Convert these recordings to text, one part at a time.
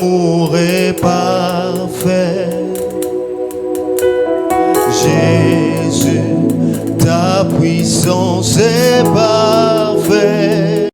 amour est parfait. Jésus, ta puissance est parfaite.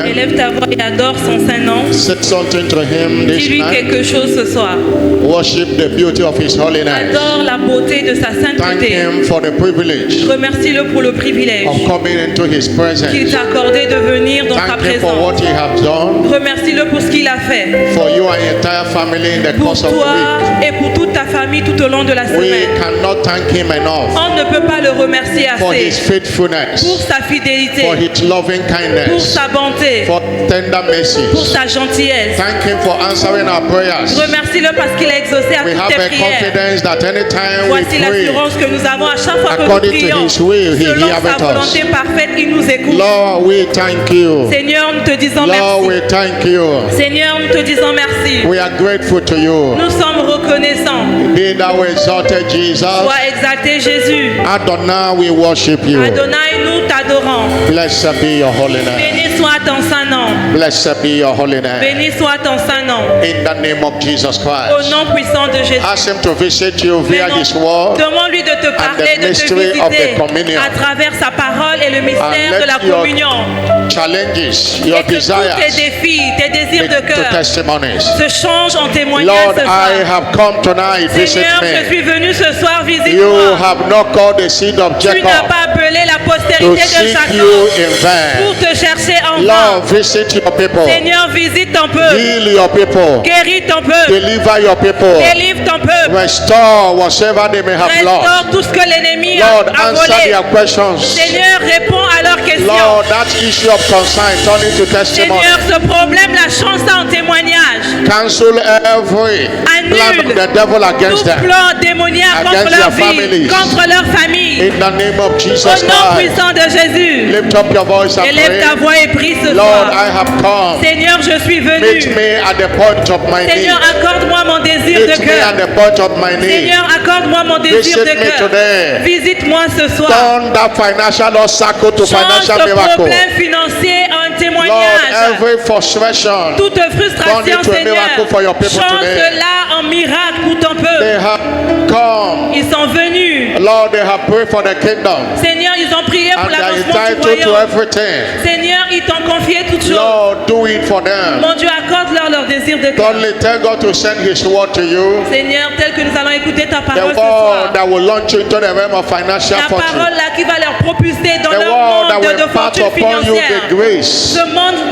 Élève ta voix et adore son saint nom. Say something to him this Dis-lui night. quelque chose ce soir. Worship the beauty of his holiness. Adore la beauté de sa Thank sainteté. him for the privilege Remercie-le pour le privilège of coming into his qu'il presence. t'a accordé de venir dans sa Thank him for présence. what he has done Remercie-le pour ce qu'il a fait. for you and your entire family in the Pour course of the toi week. et pour toute ta famille tout au long de la We semaine. cannot thank him enough On ne peut pas le remercier for his assez faithfulness, pour sa for fidélité, his loving pour kindness, sa bonté, for tender pour mercies. sa gentillesse. Thank him for answering our prayers. Remercie-le parce qu'il a exaucé à We toutes have tes a prières. confidence that anytime we Voici pray, l'assurance que nous avons à chaque fois que nous according to prions. his will, he Selon heareth sa us. volonté parfaite, il nous écoute. Lord, we thank you. Seigneur, nous te disons Lord, merci. we thank you. Seigneur, nous te disons merci. We are grateful to you. Nous sommes reconnaissants. Be thou exalted, Jesus. Sois exalté, Jésus. Adonai, we worship you. Adonai, nous t'adorons. Blessed be your holy name. Béni soit ton saint nom. Blessed be your holy name. Béni soit ton saint nom. In the name of Jesus Au Christ. nom puissant de Jésus. Ask him to visit you via Maintenant, his word. demande-lui de te parler, de te mystery of visiter the communion. à travers sa parole et le And mystère de la let your communion. challenges, your Et que tous tes desires défis, tes désirs de to cœur testimonies. se changent en témoignages Lord, ce soir. I have come tonight. Visit Seigneur, je me. suis venu ce soir, You visite-moi. have not called the seed of Tu n'as Jacob pas appelé la to postérité de seek Jacob you in vain. pour te chercher en vain. Lord, visit your people. Seigneur, visite ton peuple. Heal your people. Guéris ton peuple. Deliver your people. Délivre ton peuple. Restore whatever they may have lost. Restaure tout ce que l'ennemi Lord, a answer volé. their questions. Seigneur, réponds à leurs questions. Lord, that issue of concern turn into testimony. Seigneur, ce problème, la chance en témoignage. Cancel every plan of the devil against Tout them. plan démoniaque contre Against leur their vie, families. contre leur famille. In the name of Au Jesus nom Christ, puissant de Jésus. lift up your voice and Élève ta pray. voix et prie ce Lord, soir. I have come. Seigneur, je suis Meet venu. me at the point of my need. Seigneur, accorde-moi mon désir Meet de me cœur. at the point of my need. Seigneur, accorde-moi mon désir Visit de me cœur. today. Visite-moi ce soir. Turn that financial obstacle to Change financial ce miracle. problème financier en Lord, témoignage. every frustration, Toute frustration, turn it to a Seigneur, miracle for your people change today. cela en miracle pour ton they peuple. have come. Ils sont venus. Lord, they have prayed for the kingdom. Seigneur, ils ont prié pour And they are l'avancement du entitled to royaume. everything. Seigneur, ils t'ont confié toutes choses. Lord, do it for them. Mon Dieu, accorde-leur leur désir de cœur. Only tell God to send his word to you. Seigneur, tel que nous allons écouter ta The parole ce word soir. that will launch you into the realm of financial La fortune. parole là qui va leur propulser dans The leur word that monde will de impart fortune upon you financière. the grace.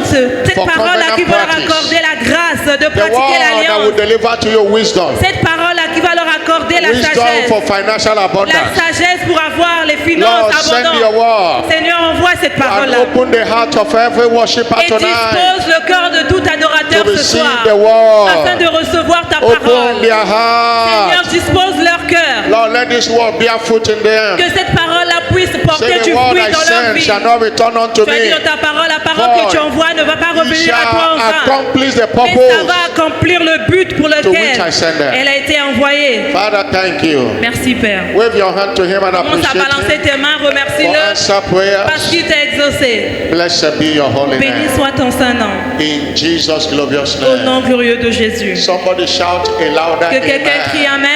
Cette for parole là qui va leur covenant accorder la grâce de The pratiquer word that l'alliance. will deliver to you wisdom. Cette parole là qui va leur accorder la Wisdom sagesse. for financial La abundance. sagesse pour avoir les finances Lord, send your abondantes. word Seigneur, envoie cette parole and là. open the heart of every worshiper Et tonight dispose le cœur de tout adorateur to ce receive soir. the Afin de word. recevoir ta Open parole. their Seigneur, heart. dispose leur cœur. Lord, let this word bear fruit in them. Que cette parole là puisse Say porter the du word fruit I dans leur send vie. shall not return unto Tu as dit me. dans ta parole, la parole que tu envoies ne va pas He revenir à toi en shall vain. accomplish the Mais ça purpose. va accomplir le but pour which lequel I send them. elle a été envoyée. Father, thank you. Merci Père. Wave your hand to him and Commence à appreciate balancer him tes mains, for remercie-le answer parce prayers. qu'il t'a exaucé. Blessed be your holy Béni name. soit ton saint nom. In Jesus' glorious Au name. nom glorieux de Jésus. Somebody shout a louder Que quelqu'un crie amen.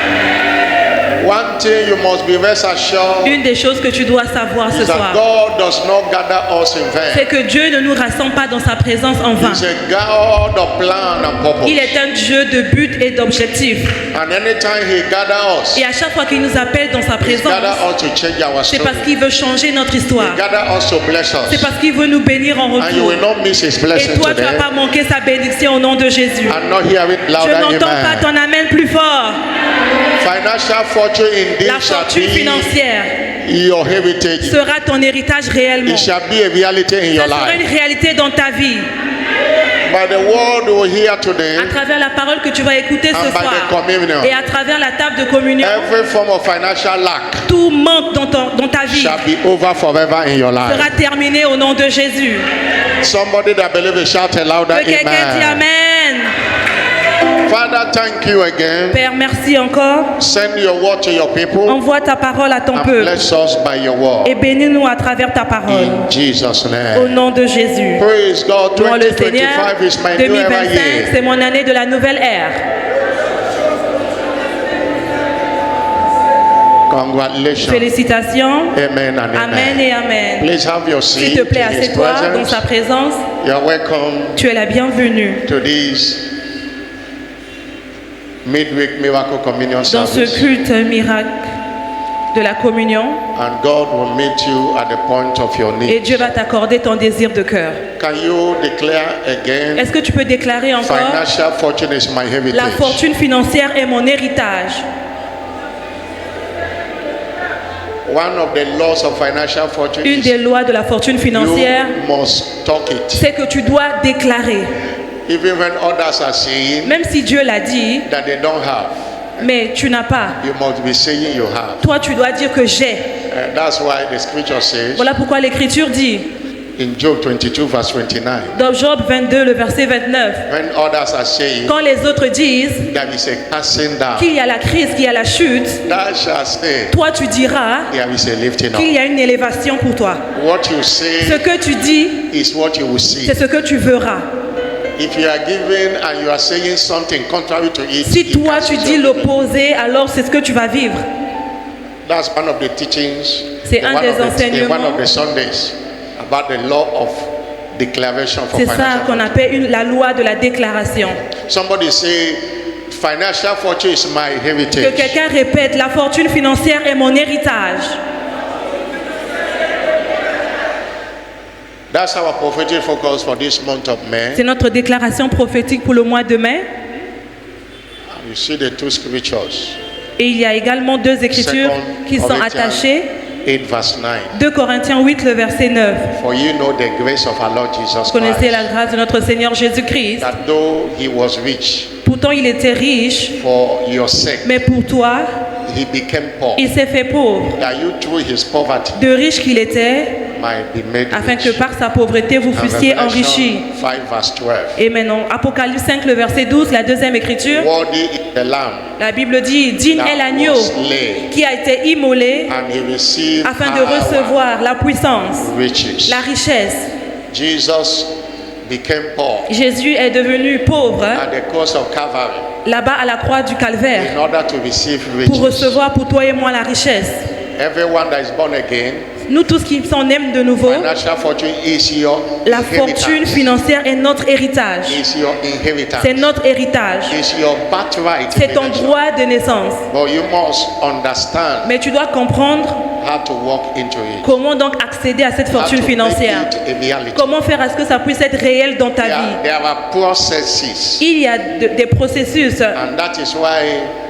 Amen. One thing you must be rest assured Une des choses que tu dois savoir ce is that soir, God does not gather us in c'est vain. que Dieu ne nous rassemble pas dans sa présence en vain. He's a God of plan and purpose. Il est un Dieu de but et d'objectif. And anytime He gathers us, Et à chaque fois qu'il nous appelle dans sa He présence, gathers us to change our c'est story. parce qu'il veut changer notre He histoire. gathers us to bless C'est us. parce qu'il veut nous bénir en And you retour. will not miss His Et blessing toi, tu ne vas today. pas manquer sa bénédiction au nom de Jésus. And not hear it Je louder n'entends pas amen. ton amen plus fort. Financial fortune indeed La shall fortune be financière your heritage. sera ton héritage réellement. It shall be a reality in Ça your sera une life. réalité dans ta vie. By the word you will hear today, À travers la parole que tu vas écouter ce and by the soir. communion, Et à travers la table de communion, every form of financial lack tout manque dans ta vie shall be over forever in your life. sera terminé au nom de Jésus. Somebody that believes it, shout a louder Que quelqu'un dit amen. Amen. Father, thank you again. Père, merci encore. Send your word to your people Envoie ta parole à ton and peuple bless us by your word. et bénis-nous à travers ta parole. In Jesus' Au name. nom de Jésus. Praise God. Louons le Seigneur. 2025 is my new era 2025, year. c'est mon année de la nouvelle ère. Congratulations. Félicitations. Amen and Amen et amen. Please have your seat S'il te plaît, in His assieds-toi dans presence. sa présence. You're welcome Tu es la bienvenue to this midweek miracle communion dans ce service. culte miracle de la communion. And God will meet you at the point of your Et need. Dieu va t'accorder ton désir de cœur. Can you declare again, Est-ce que tu peux déclarer encore: financial fortune is my la heritage? fortune financière est mon héritage? One of the laws of financial fortune Une is des lois de la fortune financière, you must talk it. c'est que tu dois déclarer. Even when others are saying Même si Dieu l'a dit, that they don't have, mais tu n'as pas. you must be saying you have. Toi, tu dois dire que j'ai. That's why the scripture says Voilà pourquoi l'Écriture dit, in Job 22 verse 29, dans Job 22, le verset 29, when others are saying quand les autres disent there is a casting down, qu'il y a la crise, qu'il y a la chute, thou shalt say toi, tu diras there is a lifting qu'il up. y a une élévation pour toi. What you Ce say que tu dis, is what you will see. c'est ce que tu verras. If you are giving and you are saying something contrary to it, Si it toi, tu cancels dis your giving. l'opposé, alors c'est ce que tu vas vivre. That's one of the teachings. C'est in un one des of the- in enseignements. one of the Sundays about the law of declaration for C'est ça financial qu'on fortune. appelle la loi de la déclaration. Somebody say, financial fortune is my Que heritage. quelqu'un répète: la fortune financière est mon héritage. That's our prophetic focus for this month of May. C'est notre déclaration prophétique pour le mois de mai. You see the two scriptures. Et il y a également deux écritures qui sont attachées. 8 verse 9. 2 Corinthiens 8, le verset 9. For you know the grace of our Lord Jesus Vous connaissez la Christ, grâce de notre Seigneur Jésus-Christ. that though he was rich, Pourtant, il était riche, for your sake mais pour toi, he became poor, il s'est fait pauvre. that you through his poverty De riche qu'il était, might be made afin que rich. par sa pauvreté, vous And fussiez enrichis. Revelation 5 verse 12. Et maintenant, Apocalypse 5, le verset 12, la deuxième écriture, Worthy is the lamb la Bible dit: digne est that l'agneau was slain, qui a été immolé and he received afin de power, recevoir la puissance, riches. la richesse. Jesus became poor Jésus est devenu pauvre at the cross of Calvary là-bas à la croix du Calvaire in order to receive pour riches. recevoir pour toi et moi la richesse. Everyone that is born again, Nous tous qui sommes nés de nouveau, financial fortune is your la fortune inheritance. financière est notre héritage. Is your inheritance. C'est notre héritage. Is your birthright. C'est ton redemption. droit de naissance. But you must understand Mais tu dois comprendre how to walk into it. comment donc accéder à cette How fortune to make financière. it a reality. Comment faire à ce que ça puisse être réel dans ta vie. There are processes, Il y a des processus. and that is why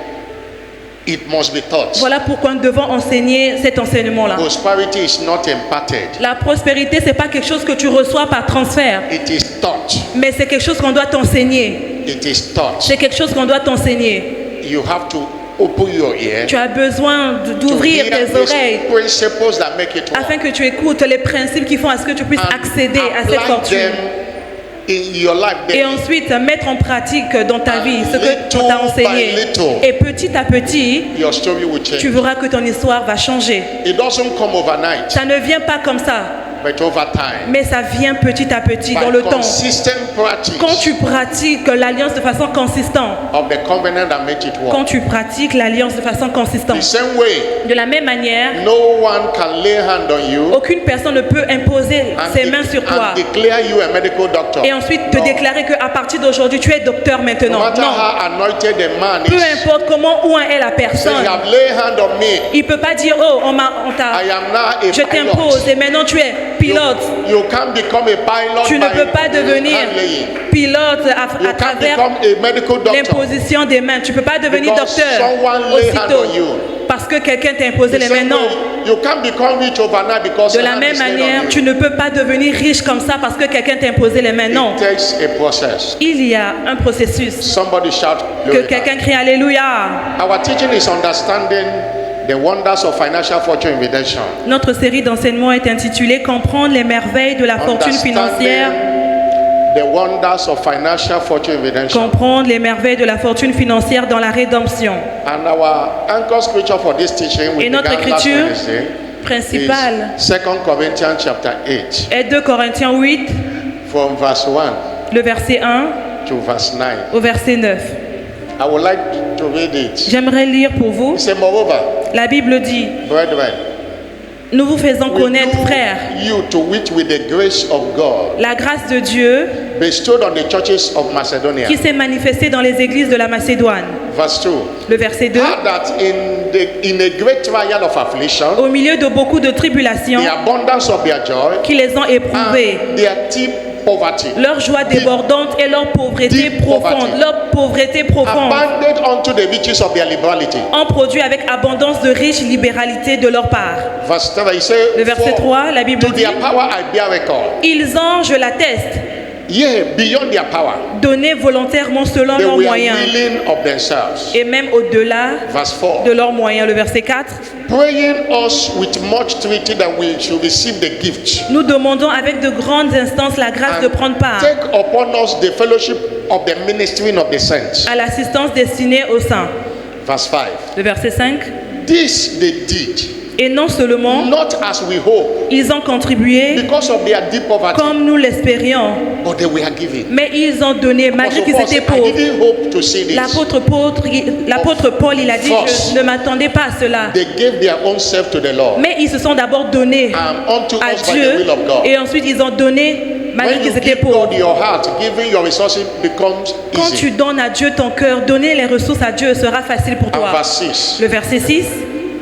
it must be taught. Voilà pourquoi nous devons enseigner cet enseignement-là. Prosperity is not imparted. La prospérité, c'est pas quelque chose que tu reçois par transfert, It is taught. mais c'est quelque chose qu'on doit t'enseigner. It is taught. C'est quelque chose qu'on doit t'enseigner. You have to open your ear Tu as besoin to d'ouvrir hear tes these oreilles principles that make it afin work. que tu écoutes les principes qui font à ce que tu puisses And accéder à cette apply fortune. them in your life Et daily. ensuite mettre en pratique dans ta And vie ce que little on t'a by enseigné. little, Et petit à petit, Your story will tu change. verras que ton histoire va changer. It doesn't come overnight, Ça ne vient pas comme ça, but over time. mais ça vient petit à petit By dans le temps. consistent practice Quand tu pratiques l'alliance de façon consistante, of the covenant that made it quand work. tu pratiques l'alliance de façon The consistante, same way, de la même manière, no one can lay hand on you aucune personne ne peut imposer ses mains sur toi and declare you a medical doctor. et ensuite te No. déclarer qu'à partir d'aujourd'hui, tu es docteur No maintenant. matter Non. how anointed the man Peu is, importe comment ou est la say, personne, you have laid hand on me. il ne peut pas dire: oh, on t'a, I am now a je t'impose pilot. et maintenant tu es pilote. You can't become a pilot Tu ne by peux pas devenir hand laying. pilote You à can't travers become a medical doctor l'imposition des mains. Tu ne peux pas devenir because docteur someone lay hand aussitôt on you. parce que quelqu'un t'a imposé The les mains. same Non. way, you can't become rich overnight because De your la hand même is laid manière, on tu you. ne peux pas devenir riche comme ça parce que quelqu'un t'a imposé les mains. Non. It takes a process. Il y a un processus. Somebody shout Que glory. quelqu'un crie Alléluia. Our teaching is understanding the wonders of financial fortune redemption. Notre série d'enseignements est intitulée Comprendre les merveilles de la fortune financière. Understanding the wonders of financial fortune redemption. Comprendre les merveilles de la fortune financière dans la rédemption. And our anchor scripture for this teaching, we Et notre began last écriture Wednesday, principale is 2 Corinthians chapter 8, est 2 Corinthiens 8, from verse 1 le verset 1 to verse 9. au verset 9. I would like to read it. J'aimerais lire pour vous. It says, moreover, La Bible dit, brethren, nous vous faisons we connaître, do frères, you to wit with the grace of God la grâce de Dieu bestowed on the churches of Macedonia. qui s'est manifestée dans les églises de la Macédoine. Verse 2. Le verset 2. How that in a great trial of affliction, Au milieu de beaucoup de tribulations the abundance of their joy qui les ont éprouvées, and their deep poverty leur joie débordante et leur pauvreté Deep profonde, poverty. leur pauvreté profonde, abounded unto the riches of their liberality. ont produit avec abondance de riche libéralité de leur part. Verse 3, he said, Le verset "For 3, la Bible to dit, their power I bear record. ils ont, je l'atteste, Yea, beyond their power, donné volontairement selon they leurs were moyens willing of themselves." et même au-delà Verse 4. de leurs moyens. Le verset 4, Praying us with much entreaty that we should receive the gift nous demandons avec de grandes instances la grâce de prendre part take upon us the fellowship of the ministering of the saints. à l'assistance destinée aux saints. Verse 5. Le verset 5, This they did, et non seulement not as we hope, ils ont contribué because of their deep poverty, comme nous l'espérions, but they were giving. mais ils ont donné malgré Apostle qu'ils Paul étaient said, I pauvres. didn't hope to see this. L'apôtre Paul, il a dit, je ne m'attendais pas à cela. They gave their own self to the Lord, Mais ils se sont d'abord donnés unto à us by the Dieu will of God. et ensuite ils ont donné malgré When you qu'ils étaient give pauvres. God your heart, giving your resources becomes Quand tu easy. donnes à Dieu ton cœur, donner les ressources à Dieu sera facile pour And toi. verse 6. Le verset 6,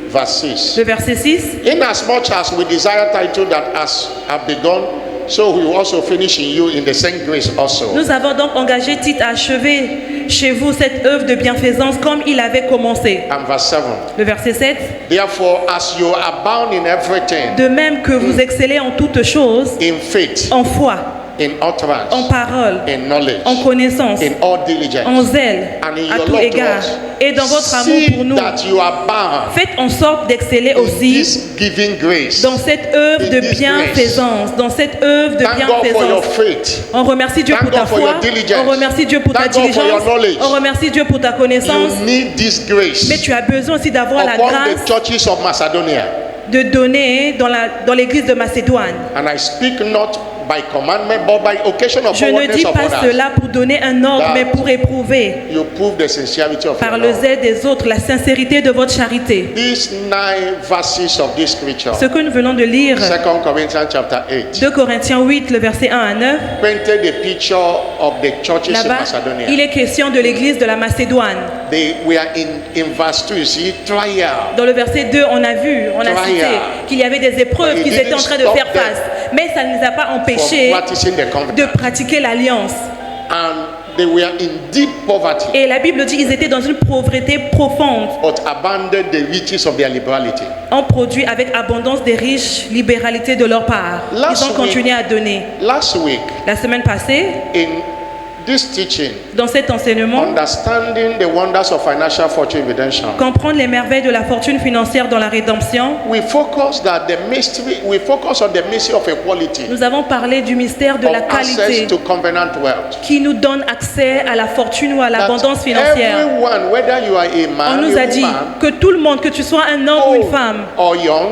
Verse 6. le verset 6, Inasmuch as we desire title that as have begun, so we will also finish in you in the same grace also. nous avons donc engagé Tite à achever chez vous cette œuvre de bienfaisance comme il avait commencé. And verse 7. Le verset 7, Therefore, as you abound in everything, de même que vous excellez en toutes choses, in faith, en foi, in utterance, en parole, in knowledge, en connaissance, in all diligence, en zèle, and in à your tout love to égard, us, et dans votre amour see pour nous. that you abound Faites en sorte d'exceller in aussi this giving grace. dans cette œuvre de in this bienfaisance, dans cette œuvre de Thank God for your bienfaisance. faith. On remercie Dieu Thank pour ta God for foi, your diligence. on remercie Dieu pour ta Thank God for diligence, your knowledge. on remercie Dieu pour ta connaissance, You need this grace mais tu as besoin aussi d'avoir la upon the grâce churches of Macedonia. de donner dans l'église de Macédoine. And I speak not by commandment, but by occasion of Je ne forwardness dis of pas others. cela pour donner un ordre, That mais pour éprouver You prove the sincerity of par your le love. zèle des autres la sincérité de votre charité. These 9 verses of this scripture, Ce que nous venons de lire, 2 Corinthians chapter 8, 2 Corinthiens 8, le verset 1 à 9, painted the picture of the churches in là-bas, Macedonia. il est question de l'église de la Macédoine. They were in verse 2, you see, trial. Dans le verset 2, on a cité qu'il y avait des épreuves But qu'ils it étaient en didn't train de stop faire them face. Mais ça ne les a pas For empêchés practicing the de covenant. pratiquer l'alliance. And they were in deep poverty, Et la Bible dit qu'ils étaient dans une pauvreté profonde, but abandoned the riches of their liberality. ont produit avec abondance des riches libéralités de leur part. Last Ils ont continué à donner. Last week, La semaine passée, in this teaching, dans cet enseignement, understanding the wonders of financial fortune redemption, comprendre les merveilles de la fortune financière dans la rédemption, we focus on the mystery of equality, nous avons parlé du mystère de of la access qualité to covenant wealth. qui nous donne accès à la fortune ou à That l'abondance financière. everyone, whether you are a On man, nous a a dit woman, que tout le monde, que tu sois un homme ou une femme, or young,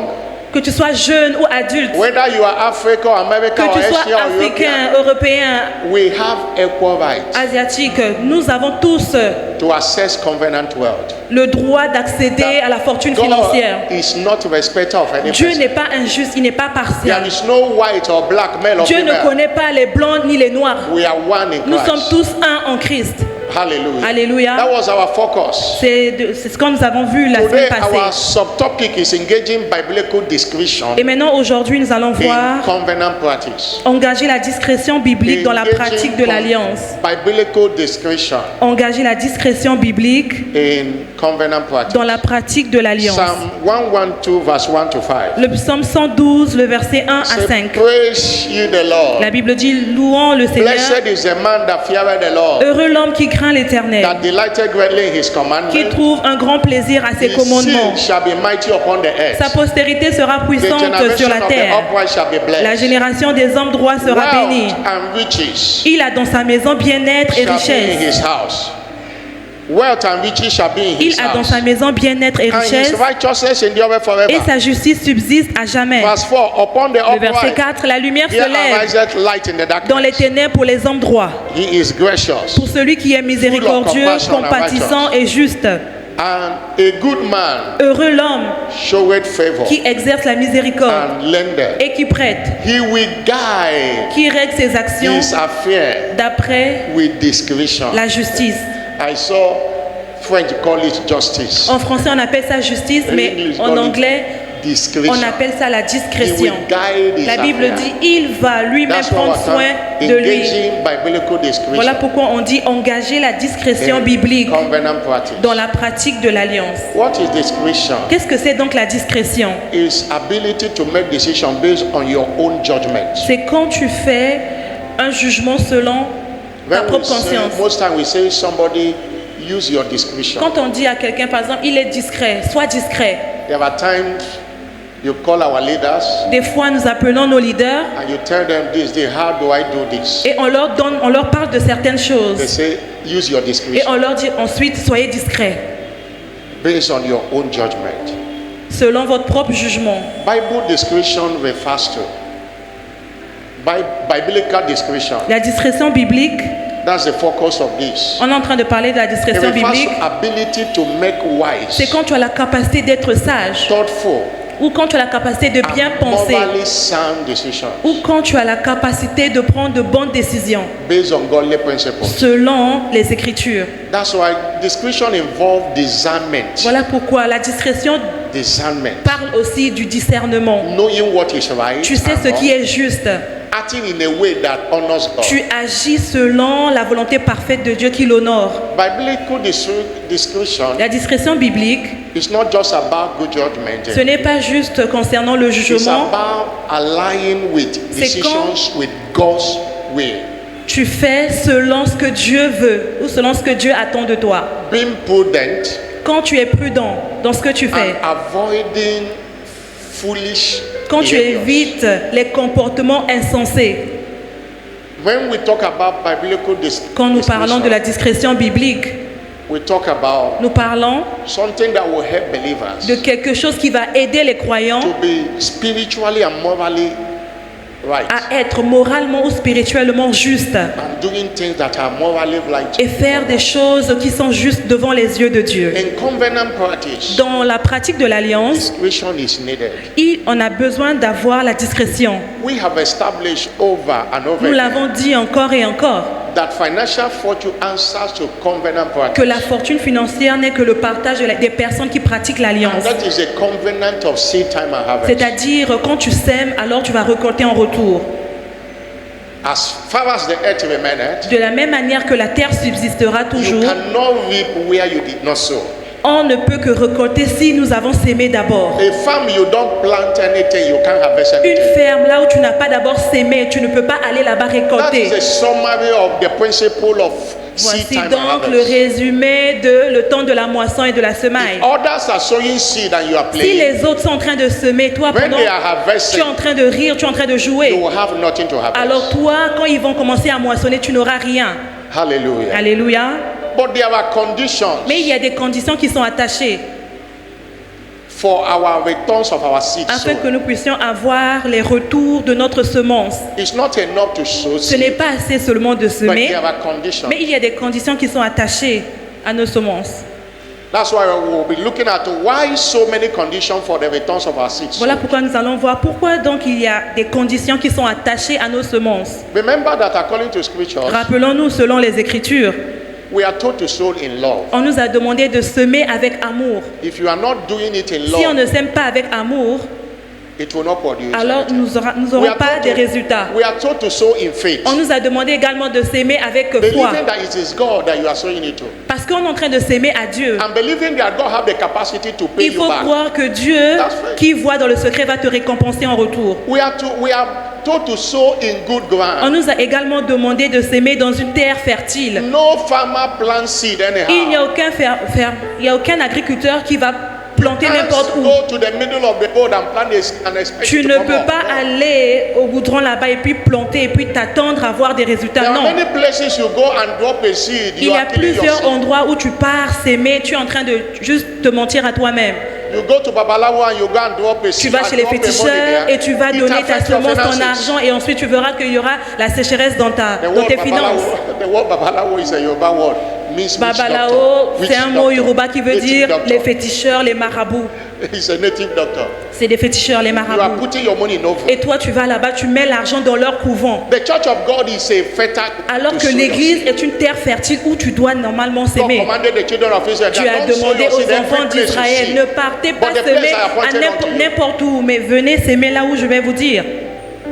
que tu sois jeune ou adulte, whether you are African, American, que or tu sois Asian, or africain, European, européen, we have equal rights asiatique, nous avons tous to access covenant wealth. le droit d'accéder à la fortune God financière. is not respecter of any Dieu person. n'est pas injuste, il n'est pas There partial. is no white or black, male or Dieu ne female. connaît pas les blancs ni les noirs. We are one in Nous sommes Christ. tous un en Christ. Hallelujah. Alléluia. That was our focus. C'est ce que nous avons vu la Today, semaine our passée. subtopic is engaging biblical discretion Et maintenant, aujourd'hui, nous allons in voir covenant practice. engager la discrétion biblique dans la pratique de l'alliance. Biblical discretion Engager la discrétion biblique in covenant practice. dans la pratique de l'alliance. Psalm 112, verse 1 to 5. Le psaume 112, le verset 1 à Say, 5. praise ye the Lord. La Bible dit, louons le Seigneur. Blessed is the man that feareth the Lord, Heureux l'homme qui craint l'Éternel, that delighteth greatly in his qui commandments, trouve un grand plaisir à ses his commandements. seed shall be mighty upon the Sa earth. postérité sera The puissante generation sur la of the terre. upright shall be La blessed. génération des hommes droits sera bénie. Wealth and riches Il a dans sa maison bien-être et shall be in richesse. his house. Wealth and riches shall be in his Il a dans house. sa maison bien-être et And his richesse. righteousness endureth Et forever. sa justice subsiste à jamais. Verse 4, upon the Le verset upright 4, la lumière se there lève ariseth light in the dans les darkness. ténèbres pour les hommes droits. He is gracious, Pour celui qui est miséricordieux, compassion and compatissant et juste. and a good man Heureux l'homme showeth favor qui exerce la miséricorde and lendeth. et qui prête, He will guide qui règle ses actions his affair d'après with discretion. la justice. I saw French call it justice. En français, on appelle ça justice, mais English en call it anglais, discretion. on appelle ça la He discrétion. will guide his La Bible affair. dit, il va lui-même That's why prendre we're soin de lui. engaging biblical discretion Voilà pourquoi on dit engager la discrétion in biblique covenant practice. dans la pratique de l'alliance. What is discretion? Qu'est-ce que c'est donc la discrétion? Is ability to make decisions based on your own judgment. C'est quand tu fais un jugement selon ta When we propre say, conscience. most time we say somebody use your discretion. Quand on dit à quelqu'un, par exemple, il est discret, sois discret. There are times you call our leaders Des fois, nous appelons nos leaders and you tell them this day, how do I do this? et on leur parle de certaines They choses. say use your Et discretion on leur dit ensuite, soyez discret, based on your own judgment. selon votre propre jugement. Bible discretion refers to biblical discretion. La discrétion biblique, That's the focus of this. on est en train de parler de la It discrétion refers biblique, to ability to make c'est wise, quand tu as la capacité d'être sage, thoughtful, ou quand tu as la capacité de bien and penser, morally sound decisions ou quand tu as la capacité de prendre de bonnes décisions based on godly principles. selon les Écritures. That's why discretion involves discernment. Voilà pourquoi la discrétion Discernment. parle aussi du discernement. Knowing what is right. Tu sais and ce qui wrong. est juste. Acting in a way that honors God. Tu agis selon la volonté parfaite de Dieu qui l'honore. Biblical discretion La discrétion biblique, is not just about good judgment. ce n'est pas juste concernant le It's jugement. about aligning with C'est quand- decisions with God's will. Tu fais selon ce que Dieu veut ou selon ce que Dieu attend de toi. Being prudent Quand tu es prudent dans ce que tu fais, and avoiding foolish quand tu behaviors. évites les comportements insensés. When we talk about biblical Quand nous parlons de la discretion, discrétion biblique, we talk about nous parlons something that will help believers de quelque chose qui va aider les croyants to be spiritually and morally right à être moralement ou spirituellement justes and doing things that are morally right. et faire des choses qui sont justes devant les yeux de Dieu. In covenant practice, Dans la pratique de l'alliance, discretion is needed. on a besoin d'avoir la discrétion. We have established over and over Nous again l'avons dit encore et encore, that financial fortune answers to covenant que practice. la fortune financière n'est que le partage des personnes qui pratiquent l'alliance. That is a covenant of seed time and harvest. C'est-à-dire, quand tu sèmes, alors tu vas récolter en retour. As far as the earth remaineth, De la même manière que la terre subsistera you toujours, cannot reap where you did not sow. on ne peut que récolter si nous avons sémé d'abord. A farm, you don't plant anything, you can't harvest Une anything. ferme, là où tu n'as pas d'abord sémé, tu ne peux pas aller là-bas That is récolter. a summary of the principle of seed Voici time and donc le harvest. résumé de le temps de la moisson et de la semaille. Others are sowing seed and you are Si playing. les autres sont en train de semer, toi, When pendant they are tu harvesting, es en train de rire, tu es en train de you jouer. will have nothing to Alors harvest. toi, quand ils vont commencer à moissonner, tu n'auras rien. Hallelujah. Alléluia. But there are conditions Mais il y a des conditions qui sont attachées for our returns of our seed afin que sown. nous puissions avoir les retours de notre semence. It's not enough to sow Ce n'est seed, pas assez seulement de but semer, there are conditions. mais il y a des conditions qui sont attachées à nos semences. That's why we will be looking at why so many conditions for the returns of our seeds. Voilà pourquoi nous allons voir pourquoi donc il y a des conditions qui sont attachées à nos semences. Remember that according to scriptures, Rappelons-nous, selon les Écritures, we are told to sow in love. on nous a demandé de semer avec amour. If you are not doing it in Si on love, ne sème pas avec amour, it will not produce alors anything. nous We n'aurons are pas told des to- résultats. We are told to sow in faith, On nous a demandé également de s'aimer avec foi. believing that it is God that you are sowing it to, Parce qu'on est en train de s'aimer à Dieu. and believing that God have the capacity to pay Il you faut back. croire que Dieu, That's right. qui voit dans le secret, va te récompenser en retour. We are told to sow in good On ground. nous a également demandé de s'aimer dans une terre fertile. No farmer plants seed Il n'y anyhow. a aucun agriculteur qui va planter You n'importe can't où. go to the middle of the road and plant and expect Tu it ne to come peux up. pas No. aller au goudron là-bas et puis planter et puis t'attendre à voir des résultats. There are Non. many places you go and drop a seed. Il You y a are killing plusieurs yourself. endroits où tu pars s'aimer, tu es en train de juste te mentir à toi-même. You go to Babalawo and you go and drop a seed. Tu vas and chez les drop a money féticheurs there. et tu vas It donner ta affects your semence, ton finances. argent et ensuite tu verras qu'il y aura la sécheresse dans tes finances. The word Babalawo is a Yoruba word. Means witch Babalao, doctor. c'est un Witch mot doctor. yoruba qui veut Native dire doctor. les féticheurs, les marabouts. He's a native doctor. C'est des féticheurs, les You are marabouts. putting your money in over. Et toi, tu vas là-bas, tu mets l'argent dans leur couvent. The church of God is a fertile. Alors to que sow l'église your est une terre fertile où tu dois normalement seed. God s'aimer. commanded the children of Israel Tu that as don't sow demandé your aux seed every enfants place you d'Israël, see. ne partez pas But the semer place I appointed à unto you. n'importe où, mais venez s'aimer là où je vais vous dire.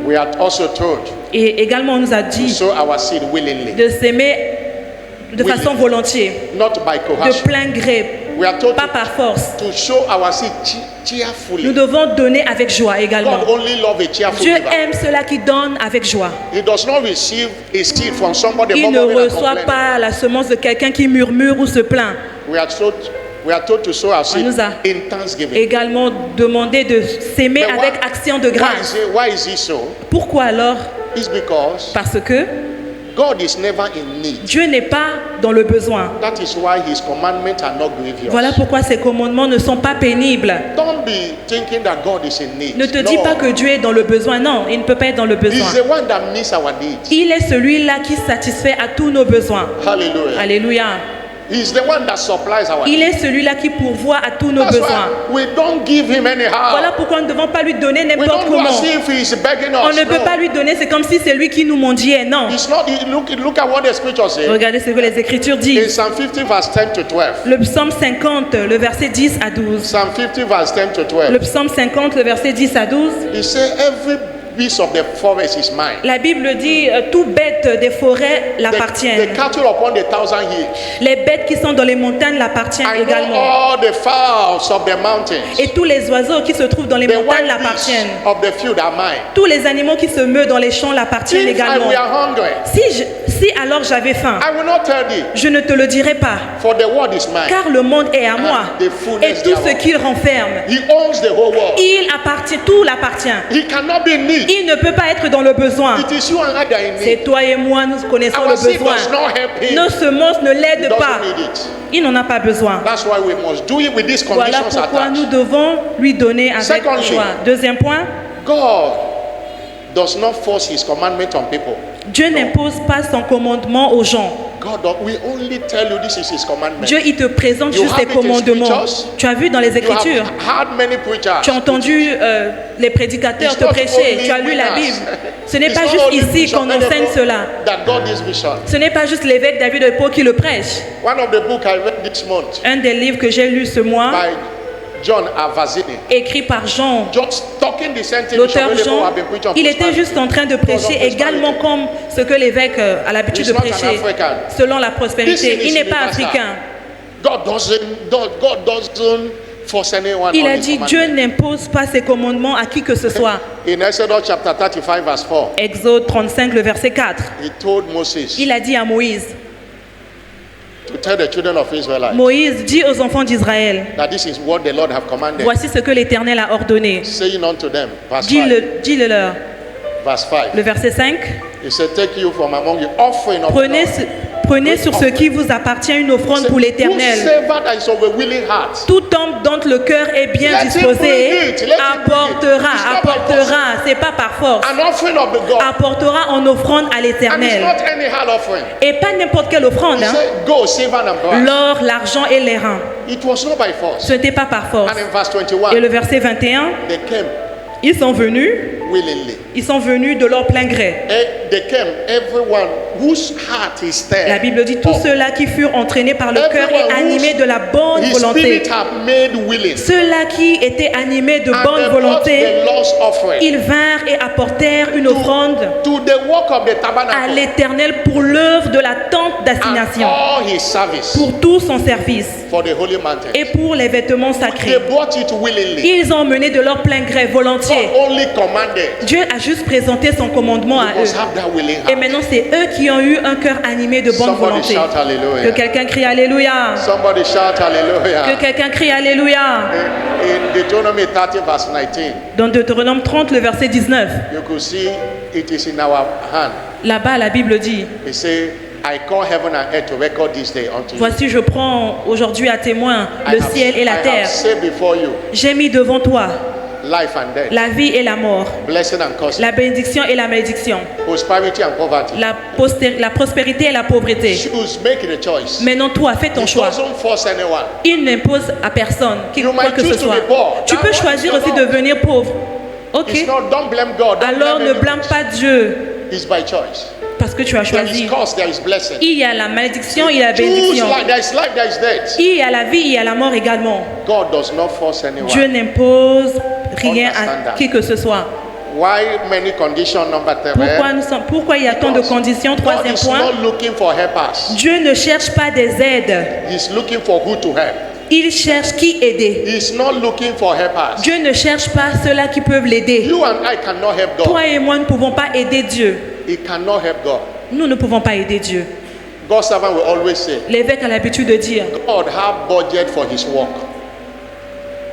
We are also told Et également, on nous a to dit sow our seed willingly, de s'aimer de façon volontiers, not by de coercion. plein gré, We are told pas par force. to show our seed Nous cheerfully. devons donner avec joie également. God only love a cheerful Dieu giver. aime ceux-là qui donnent avec joie. He does not receive a seed from somebody Il ne murmuring and reçoit complaining. pas la semence de quelqu'un qui murmure ou se plaint. We are told to sow our seed nous a in thanksgiving. Également demandé de s'aimer But avec action de grâce. why is it so? Pourquoi alors? It's because Parce que God is never in need. Dieu n'est pas dans le besoin. That is why His commandments are not grievous. Voilà pourquoi ses commandements ne sont pas pénibles. Don't be thinking that God is in need. Ne te dis No. pas que Dieu est dans le besoin. Non, il ne peut pas être dans le besoin. He's the one that meets our needs. Il est celui-là qui satisfait à tous nos besoins. Hallelujah. Alléluia. He's the one that supplies our Il needs. est celui-là qui pourvoit à tous nos That's besoins. why we don't give Him anyhow. Voilà pourquoi nous ne devons pas lui donner We n'importe don't do comment. as if He's begging On us. ne peut No. pas lui donner, c'est comme si c'est lui qui nous mendiait. Non. It's not. Look at what the scripture says. Regardez ce que les Écritures In disent. Psalm 50 verse 10 to 12. Le psaume 50, le verset 10 à 12. Psalm 50 verse 10 to 12. Le psaume 50, le verset 10 à 12. He said, every beast of the forest is mine. La Bible dit tout bête des forêts The l'appartiennent. cattle upon the 1,000 hills. Les bêtes qui sont dans les montagnes l'appartiennent I know également. all the fowls of the mountains. Et tous les oiseaux qui se trouvent dans les The montagnes wild beasts l'appartiennent. of the field are mine. Tous les animaux qui se meuvent dans les champs l'appartiennent If I également. were hungry, Si alors j'avais faim, I will not tell thee, je ne te le dirai pas, for the world is mine. car le monde est à moi the fullness et tout ce thereof. qu'il renferme. He owns the whole world. Il appartient, tout l'appartient. He cannot be in need. Il ne peut pas être dans le besoin. It is you and I that are in C'est need. toi et moi, nous connaissons Our le seed besoin. does not help him. Nos semences ne He l'aident pas. doesn't need it. Il n'en a pas besoin. That's why we must do it with these Voilà conditions pourquoi nous attached. devons lui donner avec Secondly, joie. Deuxième point, God does not force His commandment on people. Dieu n'impose pas son commandement aux gens. We only tell you this is His commandment. Dieu, il te présente You juste have ses it in commandements. scriptures. Tu as vu dans les You Écritures. have heard many preachers. Tu as entendu les prédicateurs It's te not prêcher. only Tu as lu la winners. Bible. Ce n'est It's pas not juste only ici Bishop qu'on enseigne Benedict cela. That God is vision. Ce n'est pas juste l'évêque David de Pau qui le prêche. One of the books I read this month Un des livres que j'ai lu ce mois, by John Avazini, écrit par Jean, just talking the same thing l'auteur Bishop Jean, have been preaching on il était prosperity. juste en train de prêcher également comme ce que l'évêque a l'habitude He's de not an prêcher, African. selon la This prospérité. is Il n'est pas universal. africain. God doesn't force anyone Il on a His dit, commandment. Dieu n'impose pas ses commandements à qui que ce soit. In Exodus chapter 35 verse 4, Exode 35, le verset 4. He told Moses Il a dit à Moïse, to tell the children of Israel Moïse, dis aux enfants d'Israël, that this is what the Lord have commanded, voici ce que l'Éternel a ordonné. saying unto them, verse 5, Dis-le leur. verse 5. Le verset 5. He said, take you from among you offering of Prenez, blood. prenez sur ce qui vous appartient une offrande pour l'Éternel. Whosoever that is of a willing heart, Tout homme dont le cœur est bien Let him disposé bring it. Let him bring it. apportera, It's not by apportera, c'est pas par force, an offering of the God, apportera en offrande à and it's l'Éternel. not any hard offering. Et pas n'importe quelle offrande, He hein. said, go, silver and brass. L'or, l'argent et les reins. It was not by force. Ce n'était pas par force. And in verse 21, Et le verset 21, they came ils sont venus willingly. de leur plein gré. They came, everyone whose heart is stirred. La Bible dit tous up. ceux-là qui furent entraînés par le cœur Everyone et animés de la bonne His volonté. spirit have made willing. Ceux-là qui étaient animés de And bonne they brought volonté, the lost offering ils vinrent et apportèrent une offrande to the work of the à tabernacle l'Éternel pour l'œuvre de la tente and d'assignation, all his service pour tout son service for the holy mountain. et pour les vêtements They sacrés. brought it willingly. Ils ont mené de leur plein gré, volontiers. God only commanded. Dieu a juste présenté son commandement à You must eux. have that willing Et heart. maintenant, c'est eux qui ont eu un cœur animé de bonne Somebody volonté. shout hallelujah. Que quelqu'un crie Alléluia. Somebody shout Que hallelujah. quelqu'un crie Alléluia. In Deuteronomy 30 verse 19, Dans Deutéronome 30, le verset 19, you could see it is in our hand. là-bas, la Bible dit, It say, I call heaven and earth to record this day unto you. voici, je prends aujourd'hui à témoin le ciel et la I have terre. set before you J'ai mis devant toi life and death, la vie et la mort, blessing and curse, la bénédiction et la malédiction, prosperity and poverty. la prospérité et la pauvreté. Choose, make a choice. Maintenant, toi, fais ton It choix. doesn't force anyone. Il n'impose à personne, You quoi might que ce choose to soit. be poor. Tu That peux one is choisir your aussi law. de devenir pauvre. Ok. It's not, don't blame God. Don't Alors blame ne blâme anyone. pas Dieu It's by choice. parce que tu as There is choisi. curse, there is blessing. Il y a la malédiction, il y a la Choose bénédiction. life, there is life, there is death. Il y a la vie, il y a la mort également. God does not force anyone. Dieu n'impose rien Understand à that. qui que ce soit. Why many conditions? Number three. Pourquoi il y a tant de conditions? God Troisième is point. not looking for helpers. Dieu ne cherche pas des aides. He's looking for who to help. Il cherche qui aider. He's not looking for helpers. Dieu ne cherche pas ceux-là qui peuvent l'aider. You and I cannot help God. Toi et moi ne pouvons pas aider Dieu. He cannot help God. Nous ne pouvons pas aider Dieu. God's servant will always say, L'évêque a l'habitude de dire, God have budget for his work.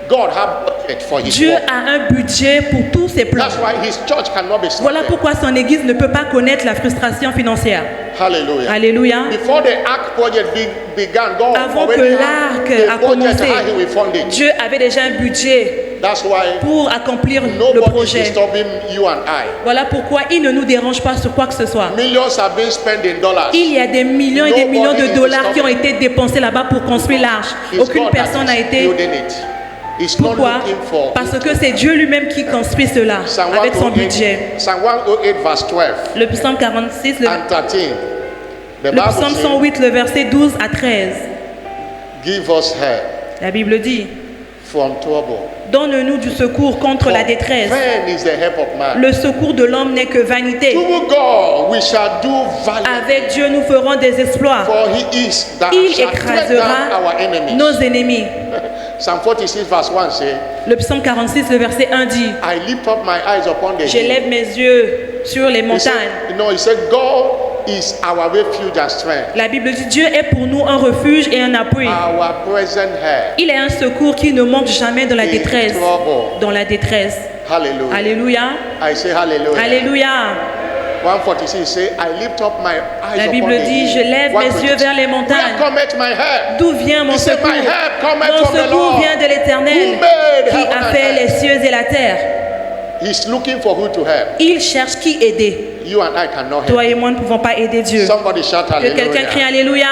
God have budget for his Dieu work. a un budget pour tous ses plans. That's why his church cannot be Voilà started. pourquoi son église ne peut pas connaître la frustration financière. Hallelujah. Alléluia. Before the ark project began, God Avant que already l'arc had a the budget commencé, how he will fund it. Dieu avait déjà un budget That's why pour accomplir le nobody is projet. disturbing you and I. Voilà pourquoi il ne nous dérange pas sur quoi que ce soit. Millions have been spent in dollars. Il y a des millions et des millions de Nobody is dollars qui ont disturbing. été dépensés là-bas pour construire l'arche. It's Aucune God personne that n'a is été. building it. He's not Pourquoi? looking for Parce que c'est Dieu lui-même qui construit cela Psalm avec son 108, budget. Psalm 108 verse 12 Le psaume 46, le and 13. The psaume Bible says, 108, le verset 12 à 13. give us help La Bible dit, from trouble. donne-nous du secours contre la détresse. Vain is the help of man. Le secours de l'homme n'est que vanité. Through God we shall do valiantly. Avec Dieu, nous ferons des exploits. For he is that Il shall tread down our écrasera enemies. nos ennemis. Psalm 46 verse 1 say, Le psaume 46, le verset 1 dit, I lift up my eyes upon the hill. j'élève mes yeux sur les He montagnes. said, no, he said, God is our refuge and strength, La Bible dit, Dieu est pour nous un refuge et un appui. our present help Il est un secours qui ne manque jamais dans la in détresse. trouble. Dans la détresse. Hallelujah. Alléluia. I say hallelujah. Alléluia. 146 say, I lift up my eyes La upon Bible the dit, hill. je lève mes yeux vers les Where montagnes. cometh my help? D'où vient mon He said, secours? my help cometh Mon from the secours Lord, vient de l'Éternel who made qui heaven a and fait les earth. cieux et la terre. He's looking for who to help. Il cherche qui aider. You and I cannot help. Toi et moi ne pouvons pas aider Dieu. Somebody shout Que quelqu'un crie hallelujah. Alléluia.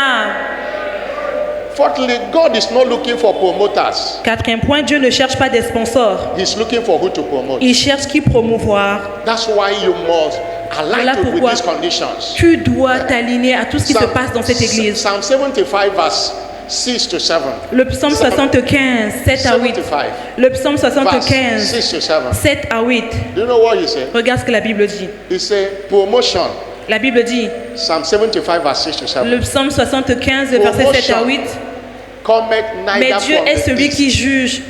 Fourthly, God is not looking for promoters. Quatrième point, Dieu ne cherche pas des sponsors. He's looking for who to promote. Il cherche qui promouvoir. That's why you must Voilà align with pourquoi these conditions. tu dois t'aligner à tout ce qui se passe dans cette église. Psalm 75 verse 6 to 7. Le psaume 75, 7 à 8. 75 Le psaume verse 75, 6 to 7. 7 à 8. Do you know what he said? Regarde ce que la Bible dit. He said promotion. La Bible dit, Psalm 75 verse 6 to 7. le psaume 75, le verset 7 à 8. Cometh Mais neither Dieu from est the celui east. qui juge.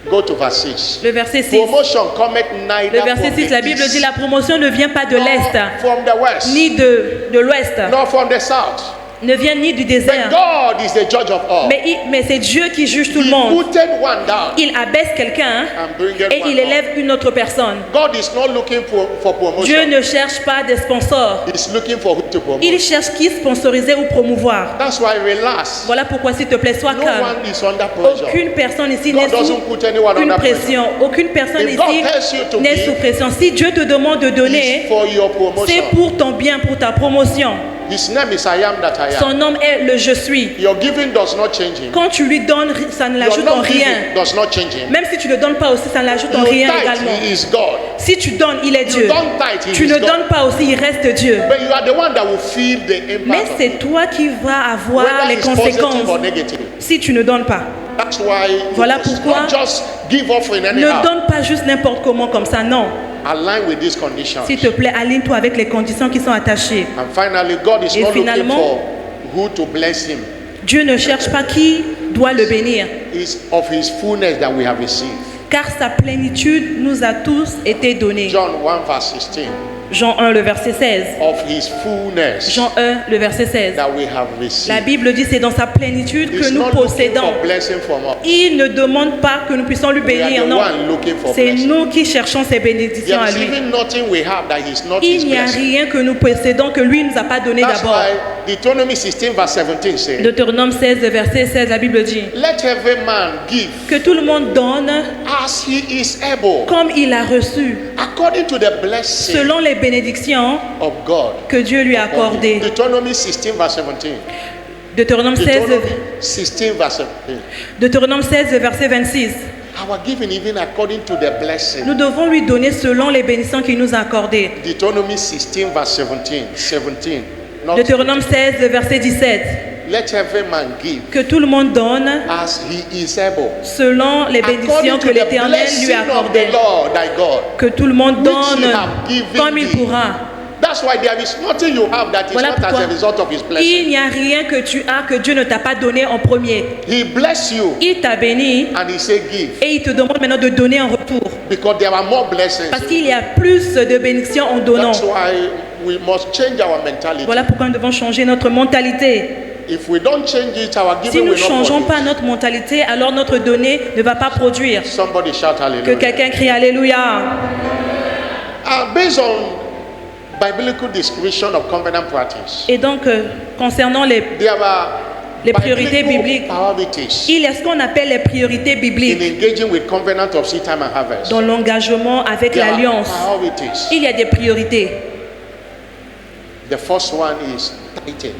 Go to verse 6. Le verset 6. Promotion cometh neither Le verset from 6, the la Bible east, dit, la promotion ne vient pas de nor l'Est, from the west, ni de l'Ouest, nor from the south. ne vient ni du But désert. God is the judge of all. Mais c'est Dieu qui juge tout le He monde. putted one down Il abaisse quelqu'un and bringeth et one il up. élève une autre personne. God is not looking for promotion. Dieu ne cherche pas des sponsors. He's looking for who to promote. Il cherche qui sponsoriser ou promouvoir. That's why relax. Voilà pourquoi, s'il te plaît, sois No calme. one is under pressure. Aucune personne ici God n'est sous doesn't put anyone une under pressure. pression. Aucune personne If God ici tells you to n'est give, sous pression. Si Dieu te demande de It's donner, for your c'est promotion. pour ton bien, pour ta promotion. His name is I am that I am. Son nom est le je suis. Your giving does not change him. Quand tu lui donnes, ça ne Your l'ajoute en not rien. giving does not change him. Même si tu ne donnes pas aussi, ça ne l'ajoute en You rien tithe, également. he is God. Si tu donnes, il est You Dieu. don't tithe, he Tu is ne God. donnes pas aussi, il reste Dieu. But you are the one that will feel the Mais impact of c'est it. toi qui vas avoir Whether les it's positive conséquences or negative. si tu ne donnes pas. That's why you Voilà must pourquoi not just give offering Ne anyhow. donne pas juste n'importe comment comme ça, non. Align with these conditions. S'il te plaît, aligne-toi avec les conditions qui sont attachées. And finally, God is Et not looking finalement, for who to bless him. Dieu ne cherche pas qui doit le bénir, It's of his fullness that we have received. car sa plénitude nous a tous été donnée. John 1 verse 16. Jean 1, le verset 16. Of his fullness Jean 1, le verset 16. that we have La received. Bible dit c'est dans sa plénitude He's que nous not looking possédons. for blessing from us. Il ne demande pas que nous puissions lui We are bénir, the non. one looking for C'est blessing. nous qui cherchons ses bénédictions à There is lui. even nothing we have that is not his Il n'y a blessing. rien que nous possédons que lui ne nous a pas donné That's d'abord. why Deuteronomy 16 verse 17 says, Deutéronome 16, le verset 16, la Bible dit let every man give que tout le monde donne as he is able, comme il a reçu, according to the blessing selon les bénédictions of God. que Dieu lui a accordées. Deuteronomy 16 verse 17. Deutéronome 16, Deuteronomy 16 verse 17. Deutéronome 16, le verset 26. Our giving even according to the blessing. Nous devons lui donner selon les bénédictions qu'il nous a accordées. Deuteronomy 16 verse 17. 17. Not Deutéronome 16, le verset 17. let every man give Que tout le monde donne as he is able. selon les bénédictions According que to the l'Éternel lui blessing a of accordées. the Lord thy God. Que tout le monde Which donne he have given comme il thee. pourra. That's why there is nothing you have that is Voilà not as pourquoi a result of his il blessing. n'y a rien que tu as que Dieu ne t'a pas donné en premier. He bless you Il t'a béni and he say give et il te demande maintenant de donner en retour. because there are more blessings. Parce qu'il y a plus de bénédictions en donnant. That's why we must change our mentality. Voilà pourquoi nous devons changer notre mentalité. If we don't change it, our Si giving nous ne will not changeons produce. pas notre mentalité, alors notre donnée ne va pas produire. Somebody shout Que hallelujah. quelqu'un crie Alléluia. Based on biblical description of covenant practice, Et donc, concernant les there are Les priorités biblical bibliques. priorities il y a ce qu'on appelle les priorités in bibliques engaging with covenant of seed time and harvest. dans l'engagement avec There are l'alliance. priorities. Il y a des priorités. The first one is tithing.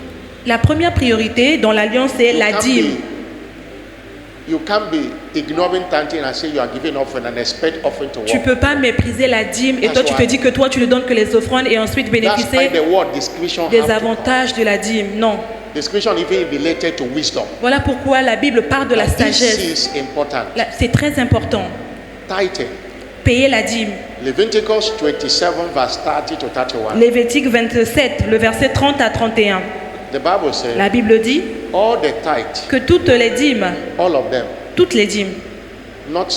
La première priorité dans l'alliance, c'est la dîme. You can't be ignoring tithing and say you are giving offering and expect offering to Tu ne work. peux pas mépriser la dîme et toi That's tu te why- dis que toi tu ne donnes que les offrandes et ensuite That's why bénéficier the word discretion des have to come. avantages de la dîme. Non. Discretion even related to wisdom. Voilà pourquoi la Bible parle de la Now, this sagesse. is important. C'est très important. Tithing. Payer la dîme. Leviticus 27 verse 30 to 31. Lévitique 27, le verset 30 à 31. The Bible says La Bible dit all the tithe, que toutes les dîmes, all of them, toutes les dîmes, not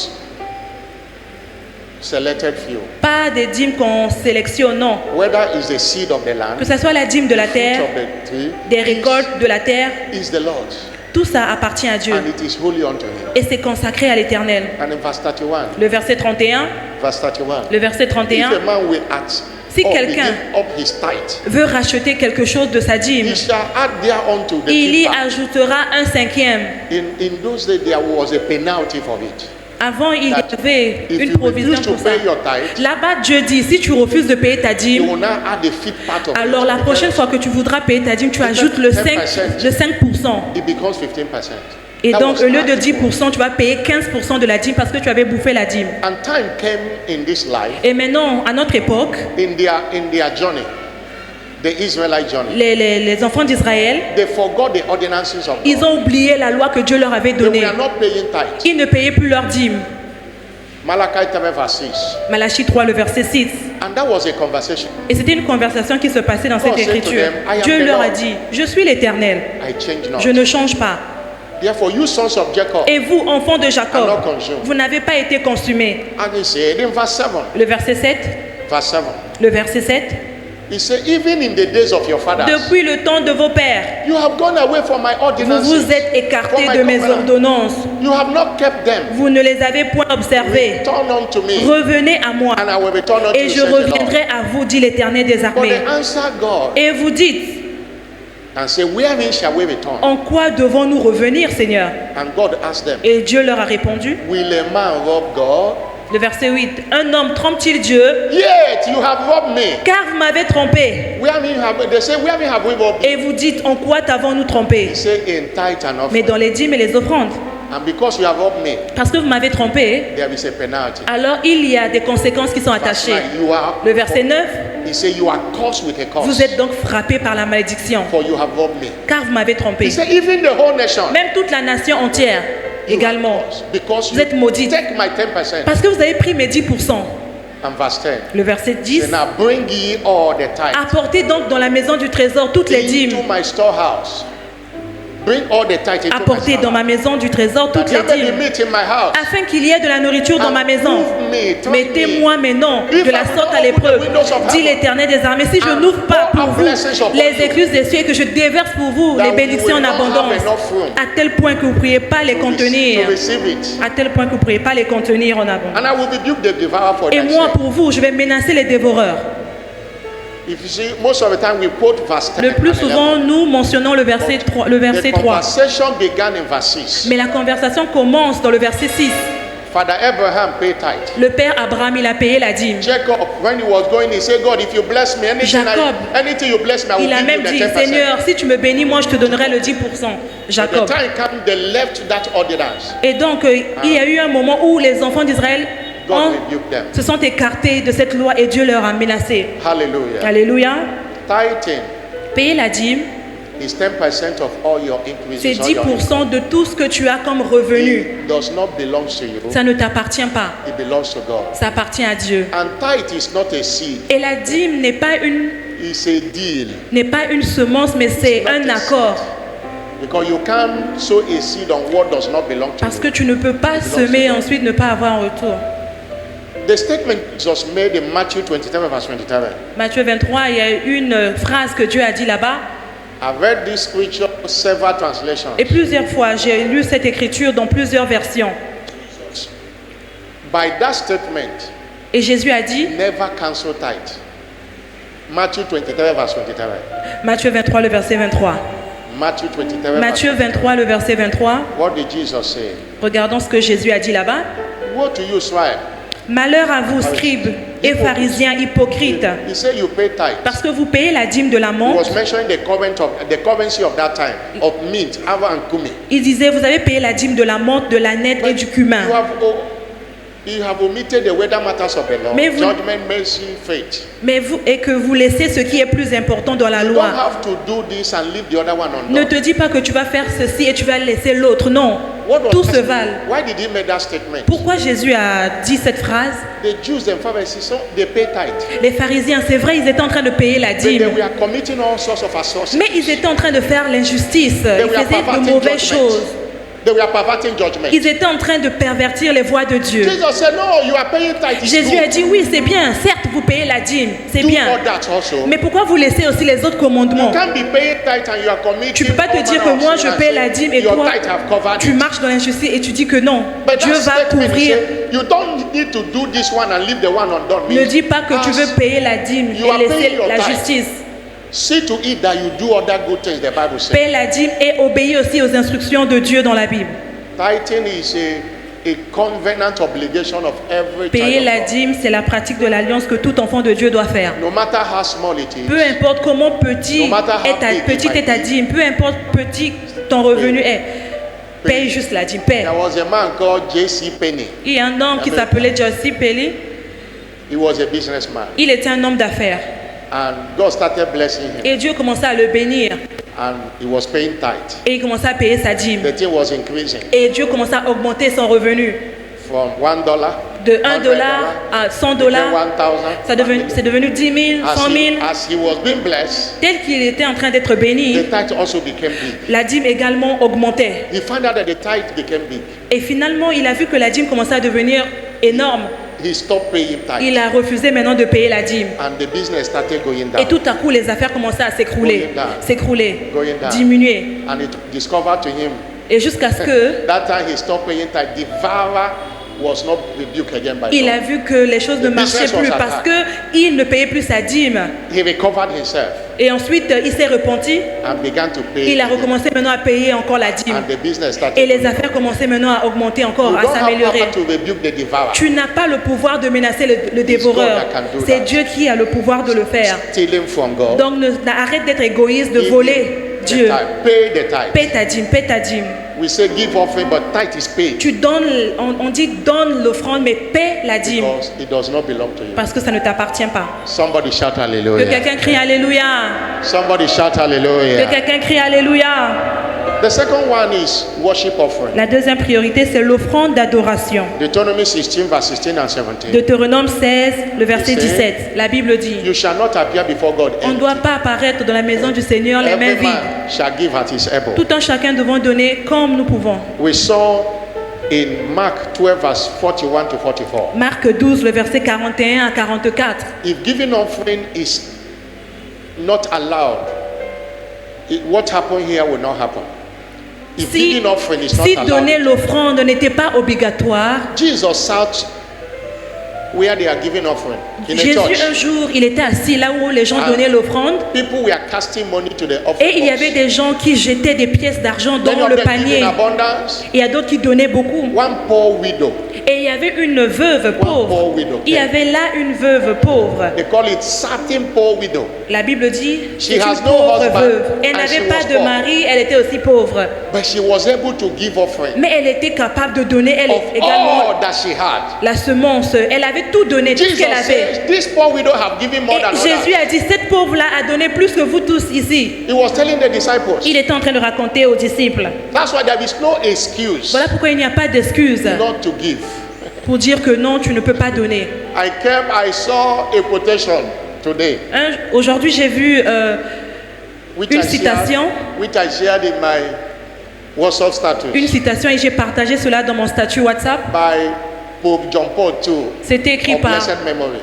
selected few, pas des dîmes qu'on sélectionne, non. whether it's the seed of the Que land, ce soit la dîme de la fruit terre, of the tree, des récoltes de la terre, is the Lord's, tout ça appartient à Dieu and it is holy unto him. et c'est consacré à l'Éternel. And in verse 31, Le verset 31, verse 31, le verset if 31, a man will act Si or quelqu'un give up his tithe, veut racheter quelque chose de sa dîme, he shall add thereunto the il y fifth part. ajoutera un cinquième. In those days there was a penalty for it. Avant, il y That avait if une you provision refuse to pour ça. pay your tithe, Là-bas, Dieu dit, si tu refuses de payer ta you dîme, will now add the fifth part of alors it. la prochaine fois que tu voudras payer ta dîme, tu ajoutes le 5%. Le 5%. It becomes 15%. Et That donc, was au lieu de starting. 10%, tu vas payer 15% de la dîme parce que tu avais bouffé la dîme. And time came in this life, Et maintenant, à notre époque, in their journey, the Israelite journey, les enfants d'Israël, they forgot the ordinances of ils God. ont oublié la loi que Dieu leur avait They donnée. were not paying tithe. Ils ne payaient plus leur dîme. Malachi 3 verse 6. Malachie 3, le verset 6. And that was a conversation. Et c'était une conversation qui se passait dans cette God said to écriture. them, I am Dieu the leur a Lord. dit, je suis l'Éternel, I change not. je ne change pas. Therefore, you sons of Jacob, Et vous, enfants de are Jacob, not consumed. vous n'avez pas été consumés. And he said in verse 7, Le verset 7, verse 7, le verset 7. he said, even in the days of your fathers, Depuis le temps de vos pères, you have gone away from my vous ordinances. vous êtes écartés from my de mes covenant. ordonnances. You have not kept them. Vous ne les avez point observées. Return unto me, Revenez à moi and I will return unto et you, je says the Lord. reviendrai à vous, dit l'Éternel des But armées. they answer God Et vous dites, and say, wherein shall we return? en quoi devons-nous revenir, Seigneur? And God asked them, Et Dieu leur a répondu, will a man rob God? Le verset 8. Un homme trompe-t-il Dieu? Yet you have robbed me. Car vous m'avez trompé. They say, where have we robbed you? Et vous dites, en quoi t'avons-nous trompé? He said, in tithe and Mais offering. dans les dîmes et les offrandes. And because you have robbed me, Parce que vous m'avez trompé, there is a penalty. alors il y a des conséquences qui sont Verse attachées. 9, you are, Le verset 9. he said, you are cursed with a curse. Vous êtes donc frappés par la malédiction. For you have robbed me. Car vous m'avez trompé. He said, even the whole nation. Même toute la nation entière également. Because Vous you êtes maudits. take my 10%. Parce que vous avez pris mes 10%. And verse 10. Le verset 10. Say, now bring ye all the tithe Apportez donc dans la maison du trésor toutes les dîmes. into my storehouse. Bring all the tithe into Apportez my dans ma storehouse. maison du trésor toutes That les there may be dîmes. meat in my house. Afin qu'il y ait de la nourriture dans ma maison. Mettez-moi mes noms de la sorte à l'épreuve, dit l'Éternel des armées. Si je n'ouvre pas pour vous les écluses des cieux et que je déverse pour vous les bénédictions en abondance, à tel point que vous ne pourriez pas les contenir, To receive it. à tel point que vous ne pourriez pas les contenir en abondance. And I will rebuke the devourer for Et thy moi, sake. pour vous, je vais menacer les dévoreurs. If you see, most of the time we quote verse 10 Le plus and 11. souvent, nous mentionnons le verset 3. The conversation began in verse 6. Mais la conversation commence dans le verset 6. Father Abraham paid tithe. Le père Abraham, il a payé la dîme. Jacob, when he was going, he said, God, if you bless me, Jacob, anything you bless me, I will Il a give même you the dit, 10%. Seigneur, si tu me bénis, moi je te donnerai le 10%. But the Jacob. time came, they left that ordinance. Et donc, il y a eu un moment où les enfants d'Israël God rebuked them. se sont écartés de cette loi et Dieu leur a menacé. Hallelujah. Alléluia. Tithing Payer la dîme, is 10% of all your c'est increases. all your 10% de tout ce que tu as comme revenu. It does not belong to you. Ça ne t'appartient pas. It belongs to God. Ça appartient à Dieu. And tithe is not a seed. Et la dîme n'est pas It's a deal. une semence, mais c'est un accord. Because you can't sow a seed on what does not belong to Parce you. que tu ne peux pas semer et ensuite ne pas avoir un retour. The statement was made in Matthew 27, verse 27. Matthieu 23, il y a une phrase que Dieu a dit là-bas. I've read this scripture several translations. Et plusieurs fois, j'ai lu cette écriture dans plusieurs versions. By that statement, Et Jésus a dit, never cancel tithe. Matthew 23, verse 27. Matthieu 23, le verset 23. Matthew 23, verse Matthieu 23, le verset 23. What did Jesus say? Regardons ce que Jésus a dit là-bas. Woe to you, scribe. Malheur à vous, scribes et pharisiens hypocrites, He said you pay tithe. parce que vous payez la dîme de la He menthe. was mentioning the currency of that time of mint, ava and kumi. Il disait, vous avez payé la dîme de la menthe, de la nette et du cumin. You have omitted the weather matters of the law, Mais vous- judgment, mercy, faith. Et que vous laissez ce qui est plus important dans la You don't loi. have to do this and leave the other one Ne undone. te dis pas que tu vas faire ceci et tu vas laisser l'autre. Non, What was tout that se statement? valent. Why did he make that statement? Pourquoi Jésus a dit cette phrase? The Jews and Pharisees, so they pay tithe. Les pharisiens, c'est vrai, ils étaient en train de payer la But they dîme. were committing all sorts of assaults. Mais ils étaient en train de faire l'injustice. They Ils were faisaient de perverting mauvaises judgment. choses. They were perverting judgment. Ils étaient en train de pervertir les voies de Dieu. Jesus said, no, you are paying tithe. It's Jésus good. a dit, oui, c'est bien. Certes, vous payez la dîme. C'est Do bien. all that also. Mais pourquoi vous laissez aussi les autres commandements? You can't be paying tithe and you are committing. Tu ne peux pas te all dire manner que moi of je sin paie and la say, dîme et your toi tithe have covered tu it. marches dans l'injustice et tu dis que non. But Dieu that va statement is couvrir. saying, you don't need to do this one and leave the one undone. Ne Means, dis pas que tu veux payer la dîme You et are laisser paying your la tithe. justice. see to it that you do other good things, the Bible says. Paie la dîme et obéis aussi aux instructions de Dieu dans la Bible. Tithing is a covenant obligation of every Payer child la of God. dîme, c'est la pratique de l'alliance que tout enfant de Dieu doit faire. No matter how small it Peu is, importe comment No matter how big it petite est ta might be. dîme, peu importe petit ton revenu est, paye juste la dîme, paye. there was a man called J.C. Penney. Il y a un homme qui s'appelait Joseph Pelly. He was a businessman. Il était un homme d'affaires. And God started blessing him. Et Dieu commençait à le bénir. And he was paying tithe. Et il commençait à payer sa dîme. The thing was increasing Et Dieu commençait à augmenter son revenu. from $1, De 1 dollar à 100 dollars. 1,000. C'est devenu 10 000, 100 000. As he was being blessed, Tel qu'il était en train d'être béni, the tithe also became big. la dîme également augmentait. He found out that the tithe became big. Et finalement, il a vu que la dîme commençait à devenir énorme. He stopped paying tithe. Il a refusé maintenant de payer la dîme. And the business started going Et down. tout à coup, les affaires commençaient à s'écrouler, Going down. diminuer. And it discovered to him Et jusqu'à ce que, that time he stopped paying tithe. Devourer was not rebuked again by Il God. a vu que les choses ne The marchaient business plus was parce attacked. qu'il ne payait plus sa dîme. He recovered himself Et ensuite, il s'est repenti. and began to pay. Il a again. recommencé maintenant à payer encore la dîme. And the business started. Et les affaires commençaient maintenant à augmenter encore, You à don't have s'améliorer. power to rebuke the devourer. Tu n'as pas le pouvoir de menacer le dévoreur. God that can do C'est that. Dieu qui a le pouvoir de le faire. Stealing from God. Donc arrête d'être égoïste, de Give voler the Dieu. tithe. Pay the tithe. Paie ta dîme, paie ta dîme. We say give offering, but tithe is paid Tu donnes, on dit donne l'offrande, mais paie la dîme. because it does not belong to you. Parce que ça ne t'appartient pas. Somebody shout Que hallelujah. quelqu'un crie Alléluia. Somebody shout Que hallelujah. quelqu'un crie Alléluia. The second one is worship offering. La deuxième priorité, c'est l'offrande d'adoration. Deuteronomy 16, verse 16 and 17. Deutéronome 16, le verset 17. La Bible dit, You shall not appear before God on ne empty. doit pas apparaître dans la maison du Seigneur les mains Every vides. man shall give at his able. Tout un chacun devant donner comme nous pouvons. We saw in Mark 12, verse 41 to 44. Marc 12, le verset 41 à 44. If giving offering is not allowed, what happened here will not happen. If Si, giving offering is not si allowed, donner l'offrande n'était pas obligatoire, Jesus sat where they are giving offering in a Jésus un church. jour, il était assis là où les gens Ah. donnaient l'offrande People were casting money to the offering et il y avait box. des gens qui jetaient des pièces d'argent Many dans of le them give panier. in abundance. Il y a d'autres qui donnaient beaucoup. One poor widow, Et il y avait une veuve poor pauvre. widow. Il y avait là une veuve pauvre. They call it certain poor widow. La Bible dit, She c'est une has no pauvre husband veuve. Elle and n'avait she pas was de poor. mari, elle était aussi pauvre. But she was able to give offering Mais elle était capable de donner, elle of également, all that she had. la semence. Elle avait tout donné, tout ce Jesus qu'elle avait. says, this poor widow have given more Et than Jésus others. a dit, cette pauvre-là a donné plus que vous tous ici. He was telling the disciples. Il était en train de raconter aux disciples. That's why there is no excuse Voilà pourquoi il n'y a pas d'excuse not to give. pour dire que non, tu ne peux pas donner. I saw a quotation today, Aujourd'hui, j'ai vu which Une I citation. which I shared in my WhatsApp status une citation et j'ai partagé cela dans mon statut WhatsApp. by Pope John Paul II C'était écrit of par blessed memory.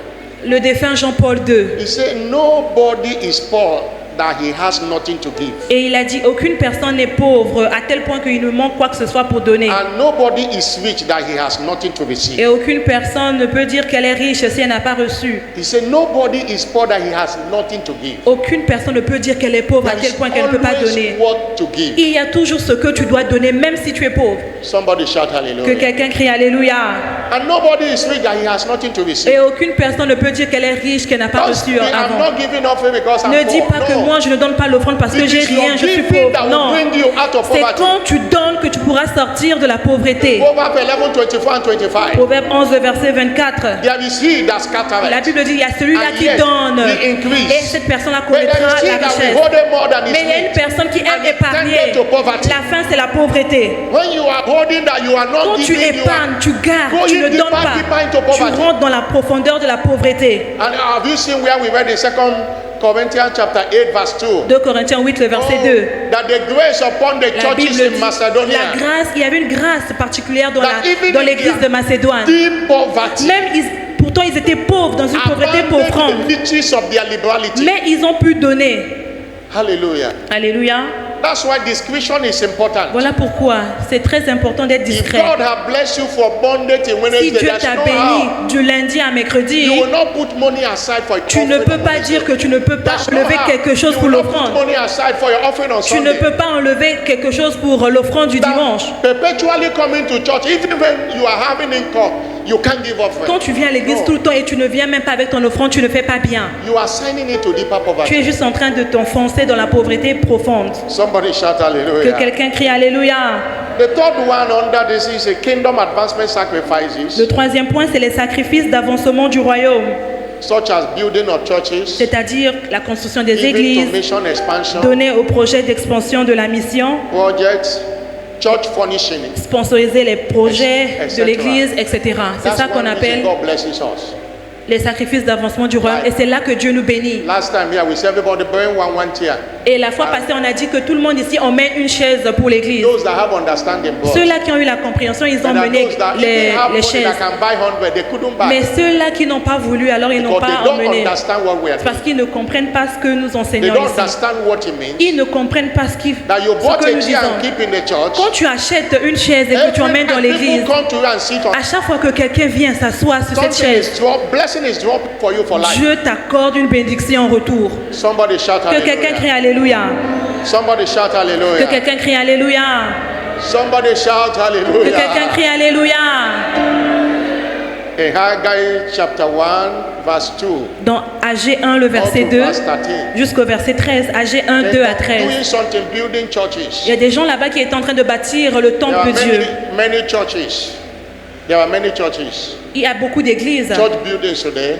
le défunt Jean-Paul II. He said, nobody is poor that he has nothing to give. Et il a dit, aucune personne n'est pauvre à tel point qu'il ne manque quoi que ce soit pour donner. And nobody is rich that he has nothing to receive. Et aucune personne ne peut dire qu'elle est riche si elle n'a pas reçu. He said, nobody is poor that he has nothing to give. Aucune personne ne peut dire qu'elle est pauvre à There tel is point qu'elle ne peut pas always donner. what to give. Il y a toujours ce que tu dois donner, même si tu es pauvre. Somebody shout Que hallelujah. quelqu'un crie Alléluia. And nobody is rich that he has nothing to receive. Et aucune personne ne peut dire qu'elle est riche, qu'elle n'a pas Don't reçu say, I'm avant. not giving offering because I'm Ne dis poor. pas que No. moi je ne donne pas l'offrande parce que It j'ai is rien, your je suis giving that pauvre. will Non. bring you out of C'est poverty. quand tu donnes que tu pourras sortir de la pauvreté. Proverbs 11, 24 and 25. Proverbe 11, le verset 24. There is he that La scattereth. Bible dit, il y a celui-là And qui yet donne. he increase. Et cette personne-là But there connaîtra is he la that richesse. withholdeth more than Mais his il y a une need. personne qui aime And he épargner. tendeth to poverty. La fin, c'est la pauvreté. When you are holding that you are not Quand tu giving, you épargnes, are tu gardes, going tu ne deeper, donnes deeper into pas. Tu poverty. rentres dans la profondeur de la pauvreté. And have you seen where we read in 2 Corinthians chapter 8 verse 2? 2 Corinthiens 8, le verset 2. That the grace upon the La churches Bible in dit, Macedonia, la grâce, il y avait une grâce particulière dans that even dans in l'église their de Macédoine. deep poverty, Même pourtant ils étaient pauvres, dans une pauvreté abandoned pauvre. the riches of their liberality. Mais ils ont pu donner. Hallelujah. Alléluia. That's why discretion is important. Voilà pourquoi c'est très important d'être If discret. God has blessed you for bondage in Si Wednesday, Dieu there's t'a no béni how. du lundi à mercredi, You will not put money aside for tu ne offering peux on pas Wednesday. dire que tu ne peux pas There's no enlever how. quelque chose You pour will not put l'offrande. money aside for your offering on Tu ne Sunday. peux pas enlever quelque chose pour l'offrande du That dimanche. perpetually coming to church, even when you are having income, you can't give offering. Quand tu viens à l'église No. tout le temps et tu ne viens même pas avec ton offrande, tu ne fais pas bien. You are signing into deeper Tu poverty. es juste en train de t'enfoncer dans la pauvreté profonde. Somebody shout Que hallelujah. quelqu'un crie Alléluia. The third one under this is a kingdom advancement sacrifices, Le troisième point, c'est les sacrifices d'avancement du royaume, such as building of churches, c'est-à-dire la construction des giving to églises, mission expansion, donner au projet d'expansion de la mission, projects, church furnishing. sponsoriser les projets Etc. de l'église, etc. C'est That's ça qu'on one reason appelle God blesses us. les sacrifices d'avancement du royaume. Right. Et c'est là que Dieu nous bénit. Last time here we said everybody bring one tier. Et la fois passée, on a dit que tout le monde ici, on met une chaise pour l'église. Those that have understanding, boys. Ceux-là qui ont eu la compréhension, ils ont And mené those that les even have money chaises. that can buy 100, they couldn't buy. Mais ceux-là qui n'ont pas voulu, alors ils n'ont Because they pas don't emmené. understand what we are C'est parce doing. qu'ils ne comprennent pas ce que nous They enseignons don't ici. understand what it means. Ils ne comprennent pas ce That you ce bought que a nous chair disons. and keep in the church. Quand tu achètes une chaise et que tu emmènes dans l'église, People come to you and sit on. à chaque fois que quelqu'un vient s'asseoir sur cette Something chaise, is dropped. Blessing is dropped for you for life. Dieu t'accorde une bénédiction en retour. Somebody shout Que quelqu'un crie hallelujah. Alléluia. Somebody shout Que hallelujah. quelqu'un crie Alléluia. Somebody shout Que quelqu'un hallelujah. crie Alléluia. In Haggai chapter 1 verse 2 Dans AG 1, le up verset to 2 verse 13. jusqu'au verset 13. AG 1, 2 à 13. Doing something, building Il churches. y a des gens là-bas qui étaient en train de bâtir le There temple are de Dieu. many churches. There are many churches. Il y a beaucoup d'églises. Church buildings today,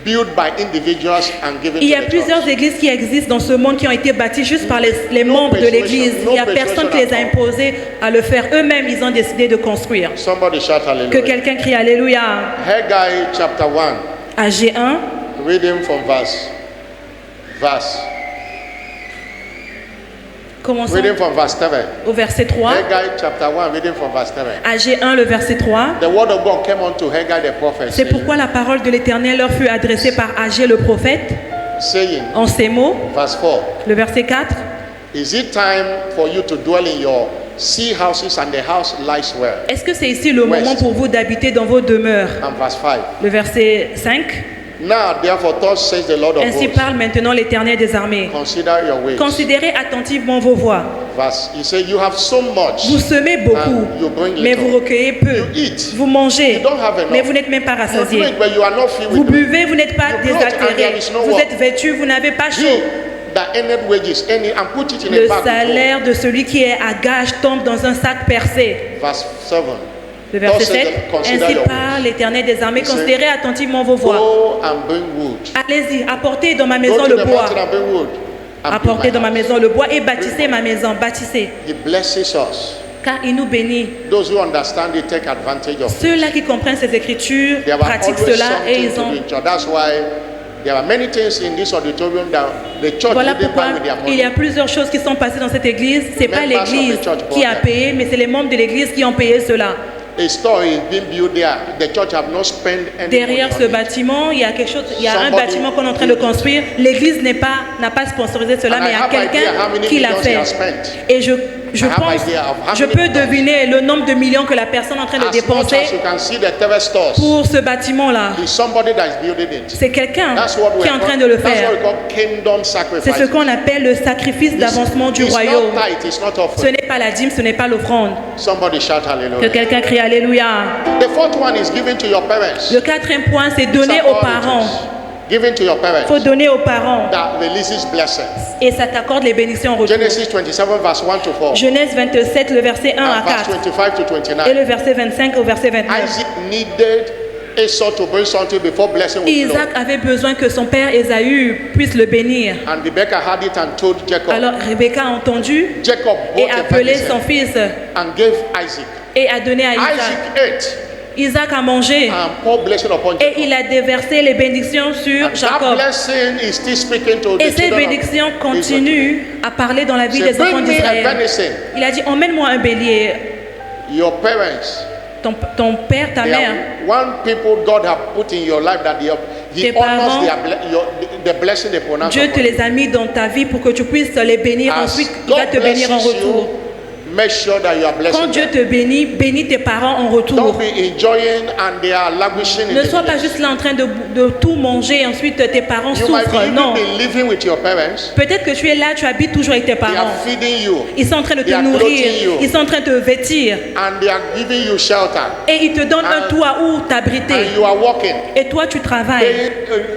built by individuals and given Il y a to the plusieurs church. églises qui existent dans ce monde qui ont été bâties juste par les membres de l'église. Il n'y a personne qui les a imposés à le faire. Eux-mêmes, ils ont décidé de construire. Somebody shout Que hallelujah. quelqu'un crie Alléluia. Haggai chapter 1, AG 1, reading from verse. commençons Reading from verse 7. au verset 3. Haggai chapter 1, reading from verse 7. AG 1, le verset 3. The word of God came unto Haggai the prophet, C'est pourquoi la parole de l'Éternel leur fut adressée par AG le prophète saying, en ces mots. verse 4, Le verset 4. is it time for you to dwell in your sea houses and the house lies well? Est-ce que c'est ici le West. moment pour vous d'habiter dans vos demeures? And verse 5. Le verset 5. Now, therefore, thus says the Lord of Ainsi hosts, parle maintenant l'Éternel des armées. consider your ways. Considérez attentivement vos voies. Verse, he said, you have so much. Vous semez beaucoup, And you bring mais little. vous recueillez peu. You eat. Vous mangez, You don't have enough. mais vous n'êtes même pas You rassasié. drink, but you are not filled Vous with milk. buvez, vous n'êtes pas You clothe, and there désaltéré. is no Vous warmth. êtes vêtu, vous n'avez pas chaud. He that earneth wages, and put it in Le a bag. salaire de celui qui est à gage tombe dans un sac percé. Verse 7. Le verset Thus says 7. the- consider Ainsi your parle l'Éternel des armées. He said, Considérez attentivement vos voies. Go and bring wood. Allez-y, apportez dans ma Go maison to le the bois. mountain and bring wood. And build Apportez my dans ma house. maison le bois et bâtissez ma maison. Bâtissez. He blesses us. Car il nous bénit. Those who understand it take advantage of it. Ceux-là qui comprennent ces écritures There are pratiquent always cela et something ils to ont. do in church. That's why there are many things in this auditorium that the church Voilà didn't pourquoi buy with their il y a money. plusieurs choses qui sont passées dans cette église. C'est pas Members of the l'église church qui a bought them. payé, mais c'est les membres de l'église qui ont payé cela. A store is being built there. The church have not spent any Derrière money ce on it. bâtiment, il y a quelque chose, il y a un Somebody bâtiment qu'on est en train de construire. L'église n'a pas sponsorisé cela, And mais I il y a have idea how quelqu'un many qui l'a millions he fait. has spent. Et je I have pense, idea of how je many peux millions. deviner le nombre de millions que la personne est en train de As much dépenser as you can see the TV stores, pour ce bâtiment-là. is somebody that is building it. C'est quelqu'un That's what we qui est en train de le that's what faire. we call kingdom C'est sacrifice. ce qu'on appelle le sacrifice d'avancement du royaume. It's not tithe, it's not Ce offering. n'est pas la dîme, ce n'est pas l'offrande. Somebody shout Que hallelujah. quelqu'un crie Alléluia. The fourth one is given to your parents. Le quatrième point, c'est These donner are aux all parents. riches. Given to your Il parents. faut donner aux parents. That releases blessings. Et ça t'accorde les bénédictions en retour. Genesis 27 verse 1 to 4. Genèse 27, le verset 1 à And verse 4. 25 to Et 29. le verset 25 au verset 29. Isaac needed Esau to bring something before blessing would flow. Isaac avait besoin que son père Ésaü puisse le bénir. And Rebecca had it and told Jacob. Alors Rebecca a entendu Jacob et bought a appelé son venison fils and gave Isaac. et a donné à Isaac. Isaac ate Isaac a mangé and poured blessing upon et Jacob. il a déversé les bénédictions sur And that Jacob. blessing is still speaking to Et the ces children bénédictions of Israel. continuent à parler dans la vie Say, des enfants bring me a d'Israël. venison. Il a dit, emmène-moi un bélier. Your parents, Ton père, ta they mère, are one people God have put in your life that He Tes honors parents, the blessing they pronounce Dieu te upon you. les a mis dans ta vie pour que tu puisses les bénir. As Ensuite, il va God te bénir en blesses retour. you, make sure that you are blessing Quand Dieu them. te bénit, bénis tes parents en Don't retour. be enjoying and they are languishing in Ne the sois pas village. juste là en train de tout manger et ensuite tes parents You might souffrent. even Non. be living with your parents. Peut-être que tu es là, tu habites toujours avec tes They are parents. feeding you Ils sont en train de te They are nourrir, clothing you. ils sont en train de te vêtir and they are giving you shelter. et ils te donnent un And- toit où t'abriter. And you are working. Et toi, tu travailles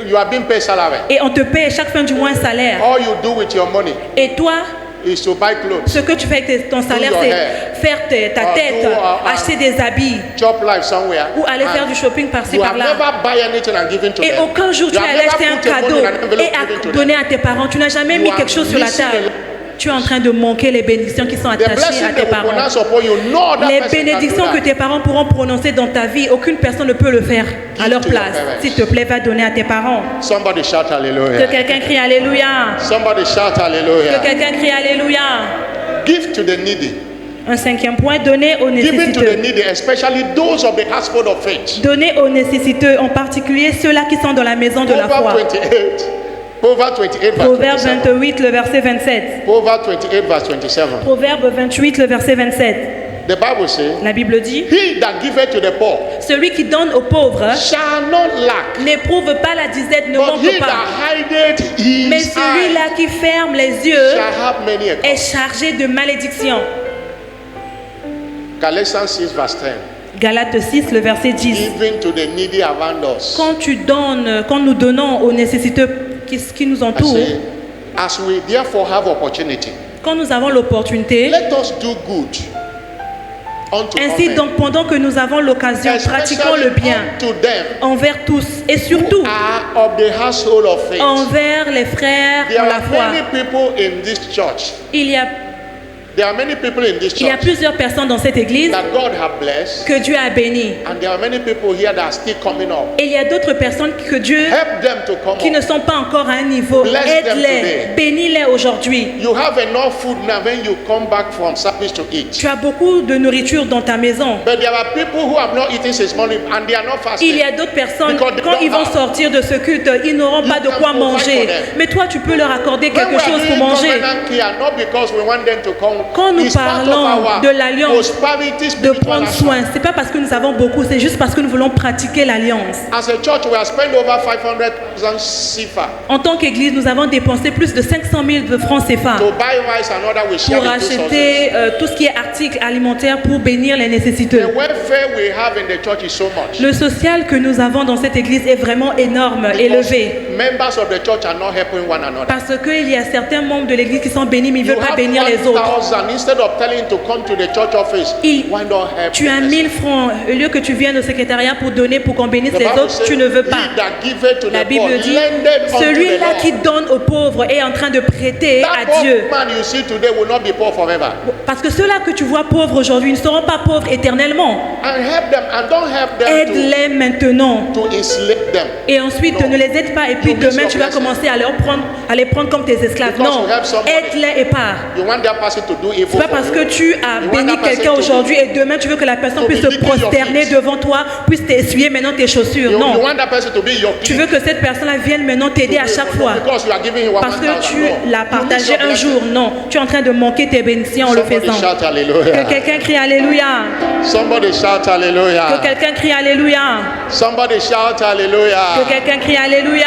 You are being paid salary. et on te paie chaque fin du mois un salaire. All you do with your money Et toi, is to buy clothes, ce que tu fais avec ton salaire, your c'est hair. faire ta Or tête, do, acheter des habits chop life somewhere, ou aller and faire du shopping par-ci you have par-là. never buy anything and given to Et them. aucun jour tu You es have allé never acheter un put your money cadeau in an envelope et given to à donner à tes parents. Tu n'as jamais You mis are quelque chose sur la missing table. tu es en train de manquer les bénédictions qui sont The attachées blessing à they tes will parents. pronounce upon you, no other Les person can do bénédictions que that. tes parents pourront prononcer dans ta vie, aucune personne ne peut le faire à leur to your place. parents. S'il te plaît, va donner à tes parents. Somebody shout Que hallelujah. quelqu'un crie Alléluia. Somebody shout Que hallelujah. quelqu'un crie Alléluia. Give to the needy. Un cinquième point, donner aux Giving to the nécessiteux. needy, especially those of the household of faith. Donner aux nécessiteux, en particulier ceux-là qui sont dans la maison de la foi. Proverbs 28. Proverbs 28 verse Proverbe 27. 28, le verset 27. Proverbs 28 verse 27. Proverbe 28, le verset 27. The Bible says, La Bible dit, he that giveth to the poor celui qui donne aux pauvres shall not lack. n'éprouve pas la disette, ne But manque he pas. that hideth his Mais eyes celui-là qui ferme les yeux shall have many a est cause. chargé de malédiction. Galatians 6 verse 10. Galates 6, le verset 10. Giving to the needy around us. Quand nous donnons aux nécessiteux qui nous I entourent, say, as we therefore have opportunity, quand nous avons l'opportunité, let us do good unto ainsi all donc pendant que nous avons l'occasion, men, pratiquons le especially bien unto them envers tous et surtout who are of the household of faith. envers les frères There en la are foi. many people in this church. There are many people in this Il y a church plusieurs personnes dans cette église that God have blessed, que Dieu a bénies. and there are many people here that are still coming up. Et il y a d'autres personnes que Dieu Help them to come qui ne up. sont pas encore à un niveau. Bless them Aide-les, today. bénis-les aujourd'hui. You have enough food now when you come back from service to eat. Tu as beaucoup de nourriture dans ta maison. But there are people who have not eaten since morning and they are not fasting. Il y a d'autres personnes, Because they quand don't ils vont have. sortir de ce culte, ils n'auront pas de can quoi provide manger. for them. Mais toi, tu peux leur accorder When quelque we are chose pour doing manger. covenant care, not because we want them to come, Quand nous it's part of parlons our de l'alliance, prosperity de spiritual prendre action. soin, c'est pas parce que nous avons beaucoup, c'est juste parce que nous voulons pratiquer l'alliance. As a church, we have spent over 500,000 CFA En tant qu'église, nous avons dépensé plus de 500 000 de francs CFA to buy rice and other we share pour with those acheter tout ce qui est articles alimentaires pour bénir les The nécessiteux. welfare we have in the church is so much. Le social que nous avons dans cette église est vraiment énorme, Because élevé. members of the church are not helping one another. Parce qu'il y a certains membres de l'église qui sont bénis, mais ils ne You veulent pas have bénir les autres. 1,000, instead of telling to come to the church office, why not help Tu as the 1000 francs, au lieu que tu viennes au secrétariat pour donner, pour qu'on bénisse The les Bible autres, says, tu ne veux "He pas. that giveth to La the poor, Bible dit, lendeth unto the celui-là Lord." qui donne aux pauvres est en train de prêter That à poor Dieu. man you see today will not be poor forever. Parce que ceux-là que tu vois pauvres aujourd'hui ne seront pas pauvres éternellement. And help them, and don't help them Aide-les maintenant. to enslave them. Et ensuite, No. ne les aide pas. Et puis You miss demain, your tu vas blessing. commencer à les prendre comme tes esclaves. Because Non, you help somebody. aide-les et pars. You want that person to do evil C'est pas for parce you. que tu as You want béni that person quelqu'un to- aujourd'hui et demain tu veux que la personne to puisse be se licking your prosterner feet. devant toi, puisse t'essuyer maintenant tes chaussures. You Non. want that person to be your Tu king. veux que cette personne-là vienne maintenant t'aider à chaque fois. Because you are giving him Parce que 1,000. tu No. l'as You miss partagé your un blessing. jour. Non. Tu es en train de manquer tes bénédictions en le Somebody faisant. shout Que hallelujah. quelqu'un crie Alléluia. Somebody shout Que hallelujah. quelqu'un crie Alléluia. Somebody shout Que hallelujah. quelqu'un crie Alléluia.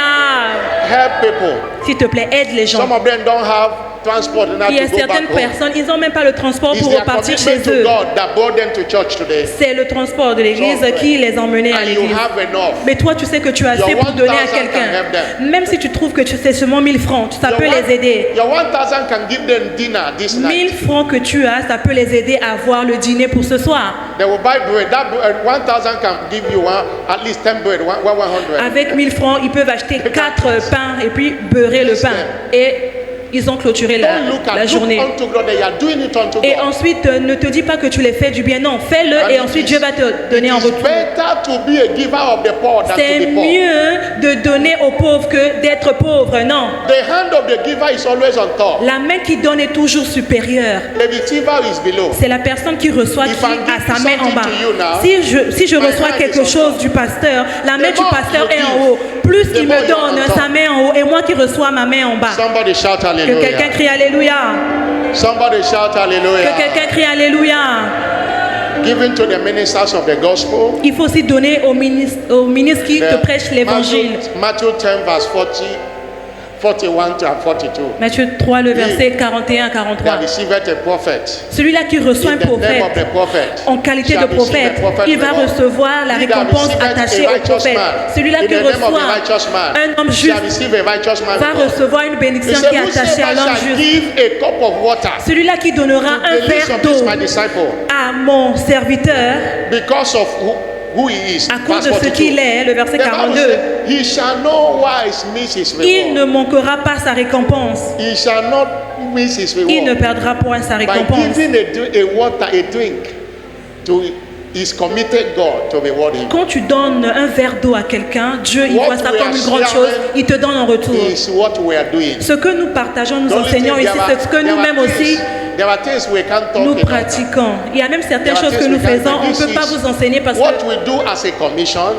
Help people. S'il te plaît, aide les gens. Some of them don't have transport now Il y a to go certaines back home. personnes, ils n'ont même pas le transport It's pour their repartir chez commitment to eux. God that brought them to church today. C'est le transport de l'église So, qui les a emmenés à And you l'église. have enough. Mais toi, tu sais que tu as assez Your pour donner à 1,000 can help quelqu'un. them. Même si tu trouves que c'est seulement 1000 francs, ça peut les aider. Your 1,000 can give them dinner this 1000 night. francs que tu as, ça peut les aider à avoir le dîner pour ce soir. They will buy bread. That 1,000 can give you at least 10 bread, 100. Avec 1000 francs, ils peuvent acheter 4 pains et puis beurrer le pain. Et ils ont clôturé Don't look la at journée. look unto God. They are doing it unto Et God. ensuite, ne te dis pas que tu les fais du bien. Non, fais-le And et it ensuite is- Dieu va te donner en It is retour. better to be a giver of the poor than C'est to be poor. mieux de donner aux pauvres que d'être pauvre. Non. The hand of the giver is always on top. La main qui donne est toujours supérieure. The receiver is below. C'est la personne qui reçoit If qui I give a sa main en something bas. to you now, Si je my reçois hand quelque is on chose top. du pasteur, la main The du more pasteur you est en give, haut. Plus the il more me you are donne on top. sa main en haut et moi qui reçois ma main en bas. Somebody shout Que quelqu'un hallelujah. crie Alléluia. Somebody shout Que hallelujah. quelqu'un crie Alléluia. Giving to the ministers of the gospel. Il faut aussi donner aux ministres qui te prêchent l'évangile. Matthew 10 verse 40, 41 to 42. Matthieu 3, le verset 41 à 43. That receiveth a prophet. Celui-là qui reçoit un In the name prophète, of the prophet. en qualité de shall receive prophète, a prophet il va reward. recevoir la He that récompense receiveth attachée a au righteous prophète. man, Celui-là in qui the name of the reçoit righteous man, un homme shall juste receive a righteous man va reward. recevoir une He bénédiction said, qui est attachée à whosoever l'homme shall juste. give a cup of water Celui-là qui donnera to un the least verre of this d'eau my disciple, à mon serviteur because of who he is. À cause Verse de ce 42. qu'il est, le verset The Bible 42, says, he shall no wise miss his il ne reward. manquera pas sa récompense. He shall not miss his Il ne reward. perdra point sa By récompense. giving a drink to his committed God to reward him. Quand tu donnes un verre d'eau à quelqu'un, Dieu il What voit ça we comme are une grande sharing chose, il te donne en retour. Is what we are doing. Ce que nous partageons, nous The only enseignons thing, ici, c'est ce que nous-mêmes aussi there are things we can't talk nous about. pratiquons. Il y a même certaines There are choses que things nous we can't faisons, do. on ne This peut pas is vous enseigner parce What que... we do as a commission,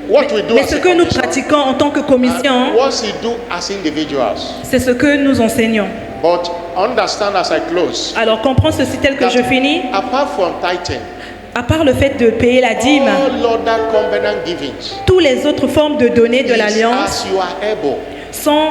what we do Mais as ce a que nous commission, pratiquons en tant que and commission, what we do as individuals. c'est ce que nous enseignons. But understand as I close, Alors comprends ceci tel que that je finis. apart from tithing, À part le fait de payer la dîme, all other covenant givings, toutes les autres formes de données de is l'alliance as you are able, sont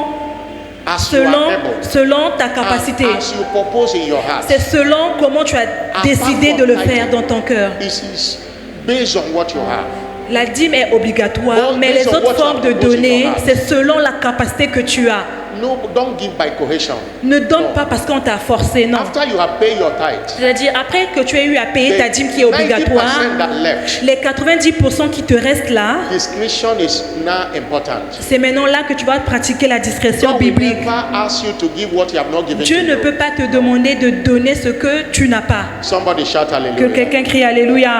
as you are able, selon ta capacité. as you propose in your heart. C'est selon comment tu as décidé de le faire dans ton cœur. This is based on what you have. La dîme est obligatoire, mais les autres formes de données, c'est selon la capacité que tu as. No, don't give by coercion. Ne donne pas parce qu'on t'a forcé, non. After you have paid your tithe, C'est-à-dire, après que tu aies eu à payer ta dîme qui est 90% obligatoire, that left, les 90% qui te restent là, discretion is now important. c'est maintenant là que tu vas pratiquer la discrétion God will biblique. never ask you to give what you have not given Dieu to ne you. peut pas te demander de donner ce que tu n'as pas. Somebody shout Que hallelujah. quelqu'un crie Alléluia.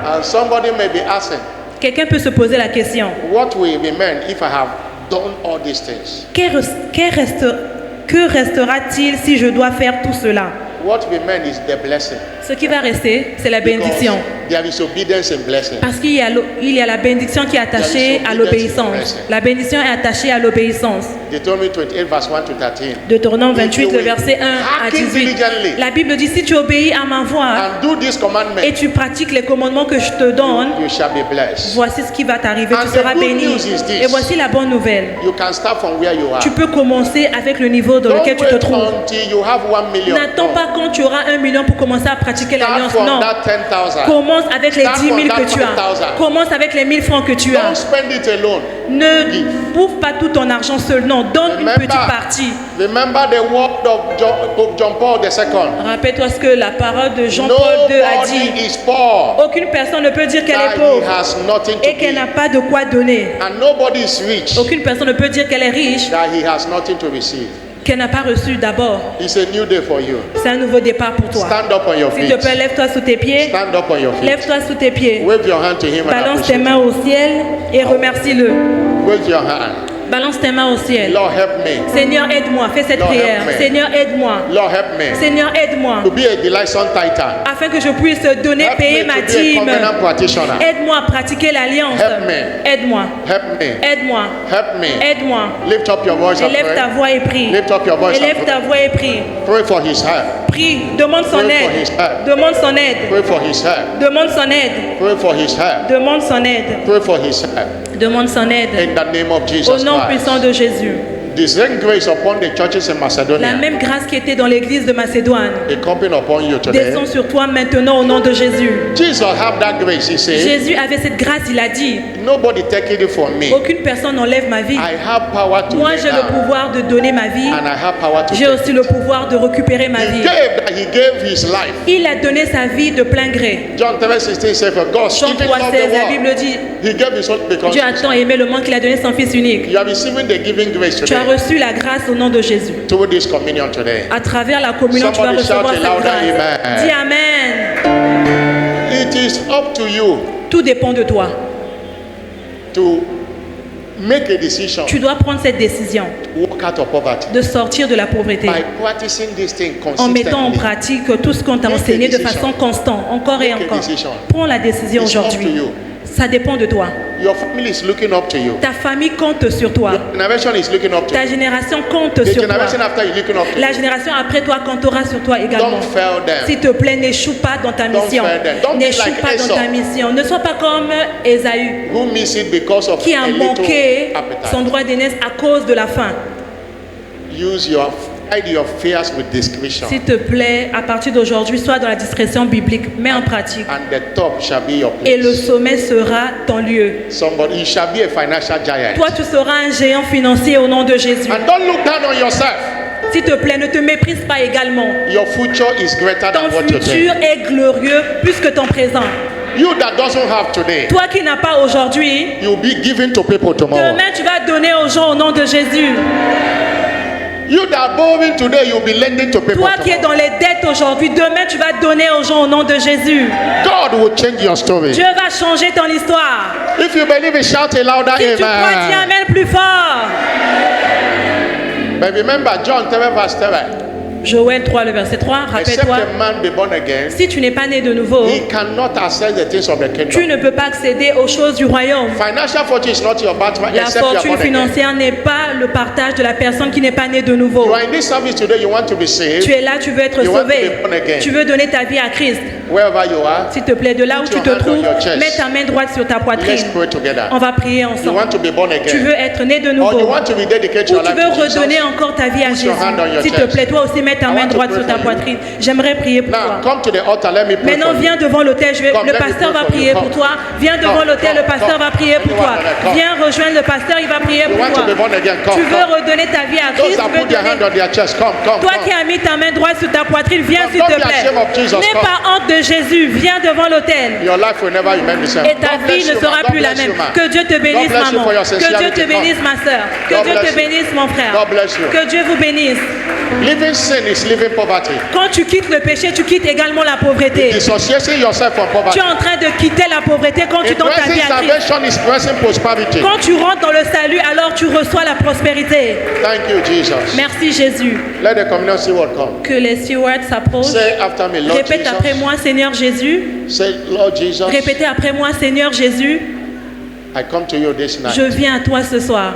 And somebody may be asking, Quelqu'un peut se poser la question. what will remain if I have done all these things? Que restera-t-il si je dois faire tout cela? What remains is the blessing. Ce qui va rester, c'est la Because bénédiction. there is obedience and blessing. Parce qu'il y a la bénédiction qui est attachée à l'obéissance. La bénédiction est attachée à l'obéissance. Deuteronomy 28 verse 1 to 13. Deutéronome 28, le verset 1 à 18. La Bible dit, si tu obéis à ma voix And do this commandment, et tu pratiques les commandements que je te donne, you shall be blessed. voici ce qui va t'arriver, And tu seras the good béni. news is this. Et voici la bonne nouvelle. You can start from where you are. Tu peux commencer avec le niveau dans Don't lequel tu te wait trouves. until you have 1 million. N'attends No. pas quand tu auras 1 million pour commencer à pratiquer Start l'alliance. from Non. that 10,000. Commence avec les Start 10 000 from que that tu as. 5,000. Commence avec les 1000 francs que tu Don't as. spend it alone. Ne bouffe pas tout ton argent seul. Non, donne une petite partie. Remember the word of John Paul II. Rappelle-toi ce que la parole de Jean-Paul II a dit. Nobody is poor Aucune personne ne peut dire qu'elle that est he pauvre has nothing to et qu'elle give. n'a pas de quoi donner. And nobody is rich Aucune personne ne peut dire qu'elle est riche, that he has nothing to receive. qu'elle n'a pas reçu d'abord. It's a new day for you. C'est un nouveau départ pour toi. Stand up on your S'il te feet. plaît, lève-toi sous tes pieds. Stand up on your feet. Lève-toi sous tes pieds. Wave your hand to him and Balance tes appreciate mains au ciel et remercie-le. him. Wave your hand. Balance tes mains au ciel. Lord, help me. Seigneur, aide-moi. Fais cette Lord, prière. help me. Seigneur, aide-moi. Lord, help me Seigneur, aide-moi. to be a delightsome titan. Afin que je puisse donner, Help payer me ma to be a dîme. covenant practitioner. Aide-moi à pratiquer l'alliance. Help me. Aide-moi. Help me. Aide-moi. Help me. Aide-moi. Lift up your voice and Élève ta pray. voix et prie. Lift up your voice and Élève pray. ta voix et prie. Pray for his help. Prie. Demande son Pray for his aide. help. Demande son aide. Pray for his help. Demande son aide. Pray for his help. Demande son aide. Pray for his help. Demande son aide. In the name of Au Jesus nom Christ. puissant de Jésus. The same grace upon the churches in La Macedonia même grâce qui était dans l'église de Macédoine is coming upon you today. descend sur toi maintenant au nom de Jésus. Jesus have that grace. He said, Jésus avait cette grâce, il a dit, nobody take it from me. aucune personne n'enlève ma vie. I have power to Moi lay j'ai le down, pouvoir de donner ma vie. and I have power to J'ai take aussi it. le pouvoir de récupérer ma He vie. gave his life. Il a donné sa vie de plein gré. John 3:16 says, for God Jean even loved 3,16, la the Bible world. dit, He gave his son because Dieu a tant aimé le monde qu'il a donné son Fils unique. you are receiving the giving grace Tu as today reçu la grâce au nom de Jésus. through this communion today. À travers la communion, tu vas Somebody recevoir shout cette a louder grâce. amen. Dis Amen. It is up to you Tout dépend de toi. to make a decision Tu dois prendre cette décision to walk out of poverty de sortir de la pauvreté by practicing this thing en mettant en consistently. pratique tout ce qu'on t'a Make a enseigné de decision. façon constante, encore et Make a encore. decision. Prends la décision It's up to aujourd'hui. you. Ça dépend de toi. Your family is looking up to you. Ta famille compte sur toi. Your generation is looking up to Ta you. génération compte The sur toi. generation after you looking up to La you. génération après toi comptera sur toi également. Don't fail them. S'il te plaît, n'échoue pas dans ta Don't mission. fail them. Don't be N'échoue like pas dans Esau. ta mission. Ne sois pas comme Ésaü, Who miss it because of qui a a little manqué son appetite. droit d'aînesse à cause de la faim. Hide your fears with discretion, S'il te plaît, à partir d'aujourd'hui, sois dans la discrétion biblique. Mets en pratique. and the top shall be your Et le place. sommet sera ton lieu. Somebody, you shall be a financial giant. Toi, tu seras un géant financier au nom de Jésus. And don't look down on yourself. S'il te plaît, ne te méprise pas également. Your future is greater Ton than what you think. futur est glorieux plus que ton présent. You that doesn't have today, Toi qui n'as pas aujourd'hui, you'll be given to people tomorrow. demain tu vas donner aux gens au nom de Jésus. You that are borrowing today, you'll be lending to people Toi qui es tomorrow. dans les dettes aujourd'hui, demain tu vas donner aux gens au nom de Jésus. God will change your story. Dieu va changer ton histoire. If you believe it, shout a louder Si tu crois, dis amen. Amen plus fort. But remember, John 3 verse 3. Joël 3, le verset 3, Except rappelle-toi, a man be born again, si tu n'es pas né de nouveau, he cannot access the things of the tu kingdom. ne peux pas accéder aux choses du royaume. Financial fortune is not your birthright, La except you are fortune born again. financière n'est pas le partage de la personne qui n'est pas née de nouveau. You are in this service today, you want to be Tu saved, es là, tu veux être You want to sauvé. be born again. Tu veux donner ta vie à Christ. wherever you are. S'il te plaît, de là où Put tu your te hand on trouves, your chest. mets ta main droite sur ta Let's poitrine. pray together. On va prier You ensemble. want to be born Tu again, veux être né de or nouveau. you want to rededicate Ou your tu life veux to Jesus. redonner encore ta vie à Put Jésus. your hand on your S'il te chest. plaît, toi aussi, mets ta I main want to droite pray sur ta for you. poitrine. J'aimerais prier pour Now toi. come to the altar. Let me pray Maintenant, for you. viens devant l'autel. Come, Le let me pasteur pray va for prier you. pour Come. toi. Viens devant Come, l'autel. Le come, pasteur come. va prier pour toi. Anyone that come. Viens rejoindre le pasteur. Il va prier You pour want to toi. be born again? Come, Tu veux come. redonner ta vie à Those Christ. that Tu veux put their hand donner. on their chest, come, come, Toi qui come. as mis ta main droite sur ta poitrine, viens Come, s'il te don't be plaît. ashamed of Jesus, N'aie come. pas honte de Jésus. Viens devant l'autel. Your life will never remain the same. Et ta God bless vie ne you, sera man. God plus la bless même. you, man. Que Dieu te bénisse, God bless you maman. for your Que Dieu te sincerity. bénisse, ma soeur. Que God Dieu bless te you. bénisse, mon frère. God bless you. Que Dieu vous bénisse. Living sin is living poverty. Quand tu quittes le péché, tu quittes également la pauvreté. Dissociating yourself from Tu poverty. es en train de quitter la pauvreté quand tu donnes ta Embracing vie à Christ. salvation is present prosperity. Quand tu rentres dans le salut, alors tu reçois la prospérité. Thank you, Jesus. Merci Jésus. Let the communion steward come. Que les stewards s'approchent. Say after me, Lord Répète après Jesus. moi, Seigneur Jésus. Say, Lord Jesus, Répétez après moi, Seigneur Jésus. I come to you this night. Je viens à toi ce soir.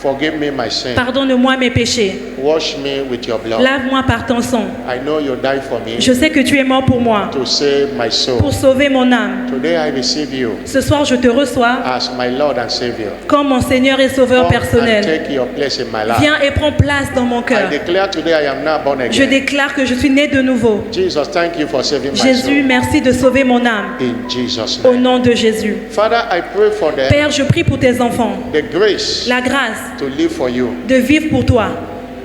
Forgive me my sin. Pardonne-moi mes péchés. Wash me with your blood. Lave-moi par ton sang. I know you died for me Je sais que tu es mort pour moi, to save my soul. pour sauver mon âme. Today I receive you Ce soir, je te reçois as my Lord and Savior. comme mon Seigneur et Sauveur Come and personnel. take your place in my life. Viens et prends place dans mon I cœur. declare today I am now born Je again. déclare que je suis né de nouveau. Jesus, thank you for saving my Jésus, soul. merci de sauver mon âme. In Jesus' Au name. nom de Jésus. Father, I pray for Père, je prie pour tes enfants. the grace La grâce to live for you. de vivre pour toi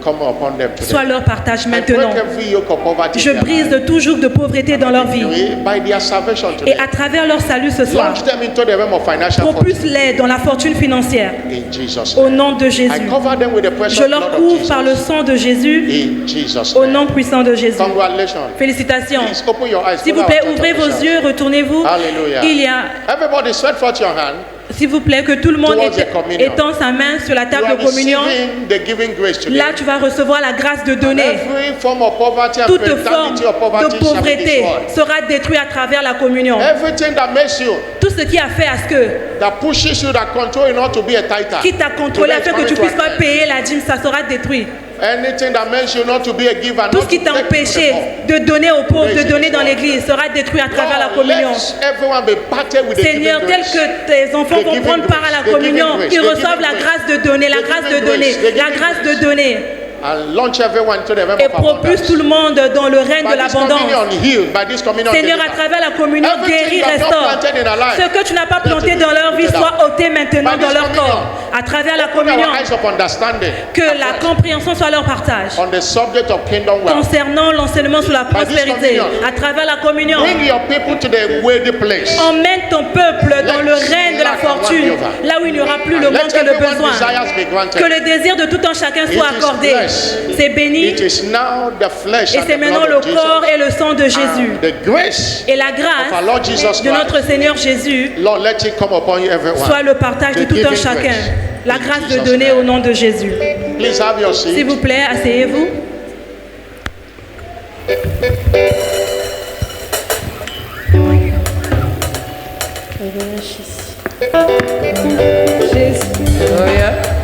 Come upon them soit today. leur partage I maintenant. break every yoke of poverty Je in their brise life. tout joug de pauvreté dans leur vie. By their salvation Et today. à travers leur salut ce soir, Launch them into the realm of financial fortune. propulse-les dans la fortune financière. In Jesus' Au name. nom de I Jésus. cover them with the precious Je blood leur of couvre par le Jesus. sang de Jésus. In Jesus' Au name. nom puissant de Jésus. Congratulations. Félicitations. Please open your eyes. S'il vous Follow plaît, our ouvrez church vos officials. yeux, retournez-vous. Hallelujah. Il y a, Everybody stretch forth your hand. s'il vous plaît, que tout le monde Towards the communion. étend sa main sur la You table are de communion. receiving the giving grace today. Là, tu vas recevoir la grâce de donner. Every form of poverty and Toute forme mentality of poverty de shall be pauvreté destroyed. sera détruite à travers la communion. Everything that makes you, Tout ce qui a fait à ce que, that pushes you, that control you not to be a tither. qui t'a contrôlé Today afin it's que tu coming puisses to an pas end. payer la dîme, ça sera détruit. Anything that makes you not to be a giver, Tout not ce qui to t'a take to the empêché poor. de donner aux pauvres, de Today donner is dans destroyed. l'église, sera détruit à travers la Lord, communion. let everyone be parted with the Seigneur, giving tel grace. que tes enfants The vont giving prendre part à la grace, the communion, giving grace, qu'ils the reçoivent giving la grace, grâce de donner, la the grâce de giving donner, grace, the la giving grâce de grace. donner. And launch everyone to the realm Et of propulse abundance. tout le monde dans le règne de By this l'abondance. communion, heal. By this communion, Seigneur, à deliver. travers la communion, Everything guéris, you have not restaure. planted in our life, Ce que tu n'as pas let planté it dans leur be vie rooted soit out. ôté maintenant By dans this leur communion, corps. À travers la Open communion, our eyes of understanding que la afresh compréhension soit leur partage. on the subject of kingdom wealth. Concernant l'enseignement sur la By this prospérité, communion, à travers la communion, Bring your people to the worthy place. emmène ton peuple dans le règne de la fortune, là où il n'y aura plus le And let manque et le everyone's besoin. desires be granted. Que le désir de tout un chacun soit It is accordé. blessed. C'est béni. It is now the flesh Et and c'est the maintenant blood le of Jesus. corps et le sang de Jésus. And the grace Et la of our grâce Lord Jesus de notre Christ. Seigneur Jésus Lord, let it come upon you, everyone. soit le partage de The tout un giving chacun. grace. La In grâce de Jesus' donner name. au nom de Jésus. Please have your S'il seat. vous plaît, asseyez-vous. Jésus. Alléluia.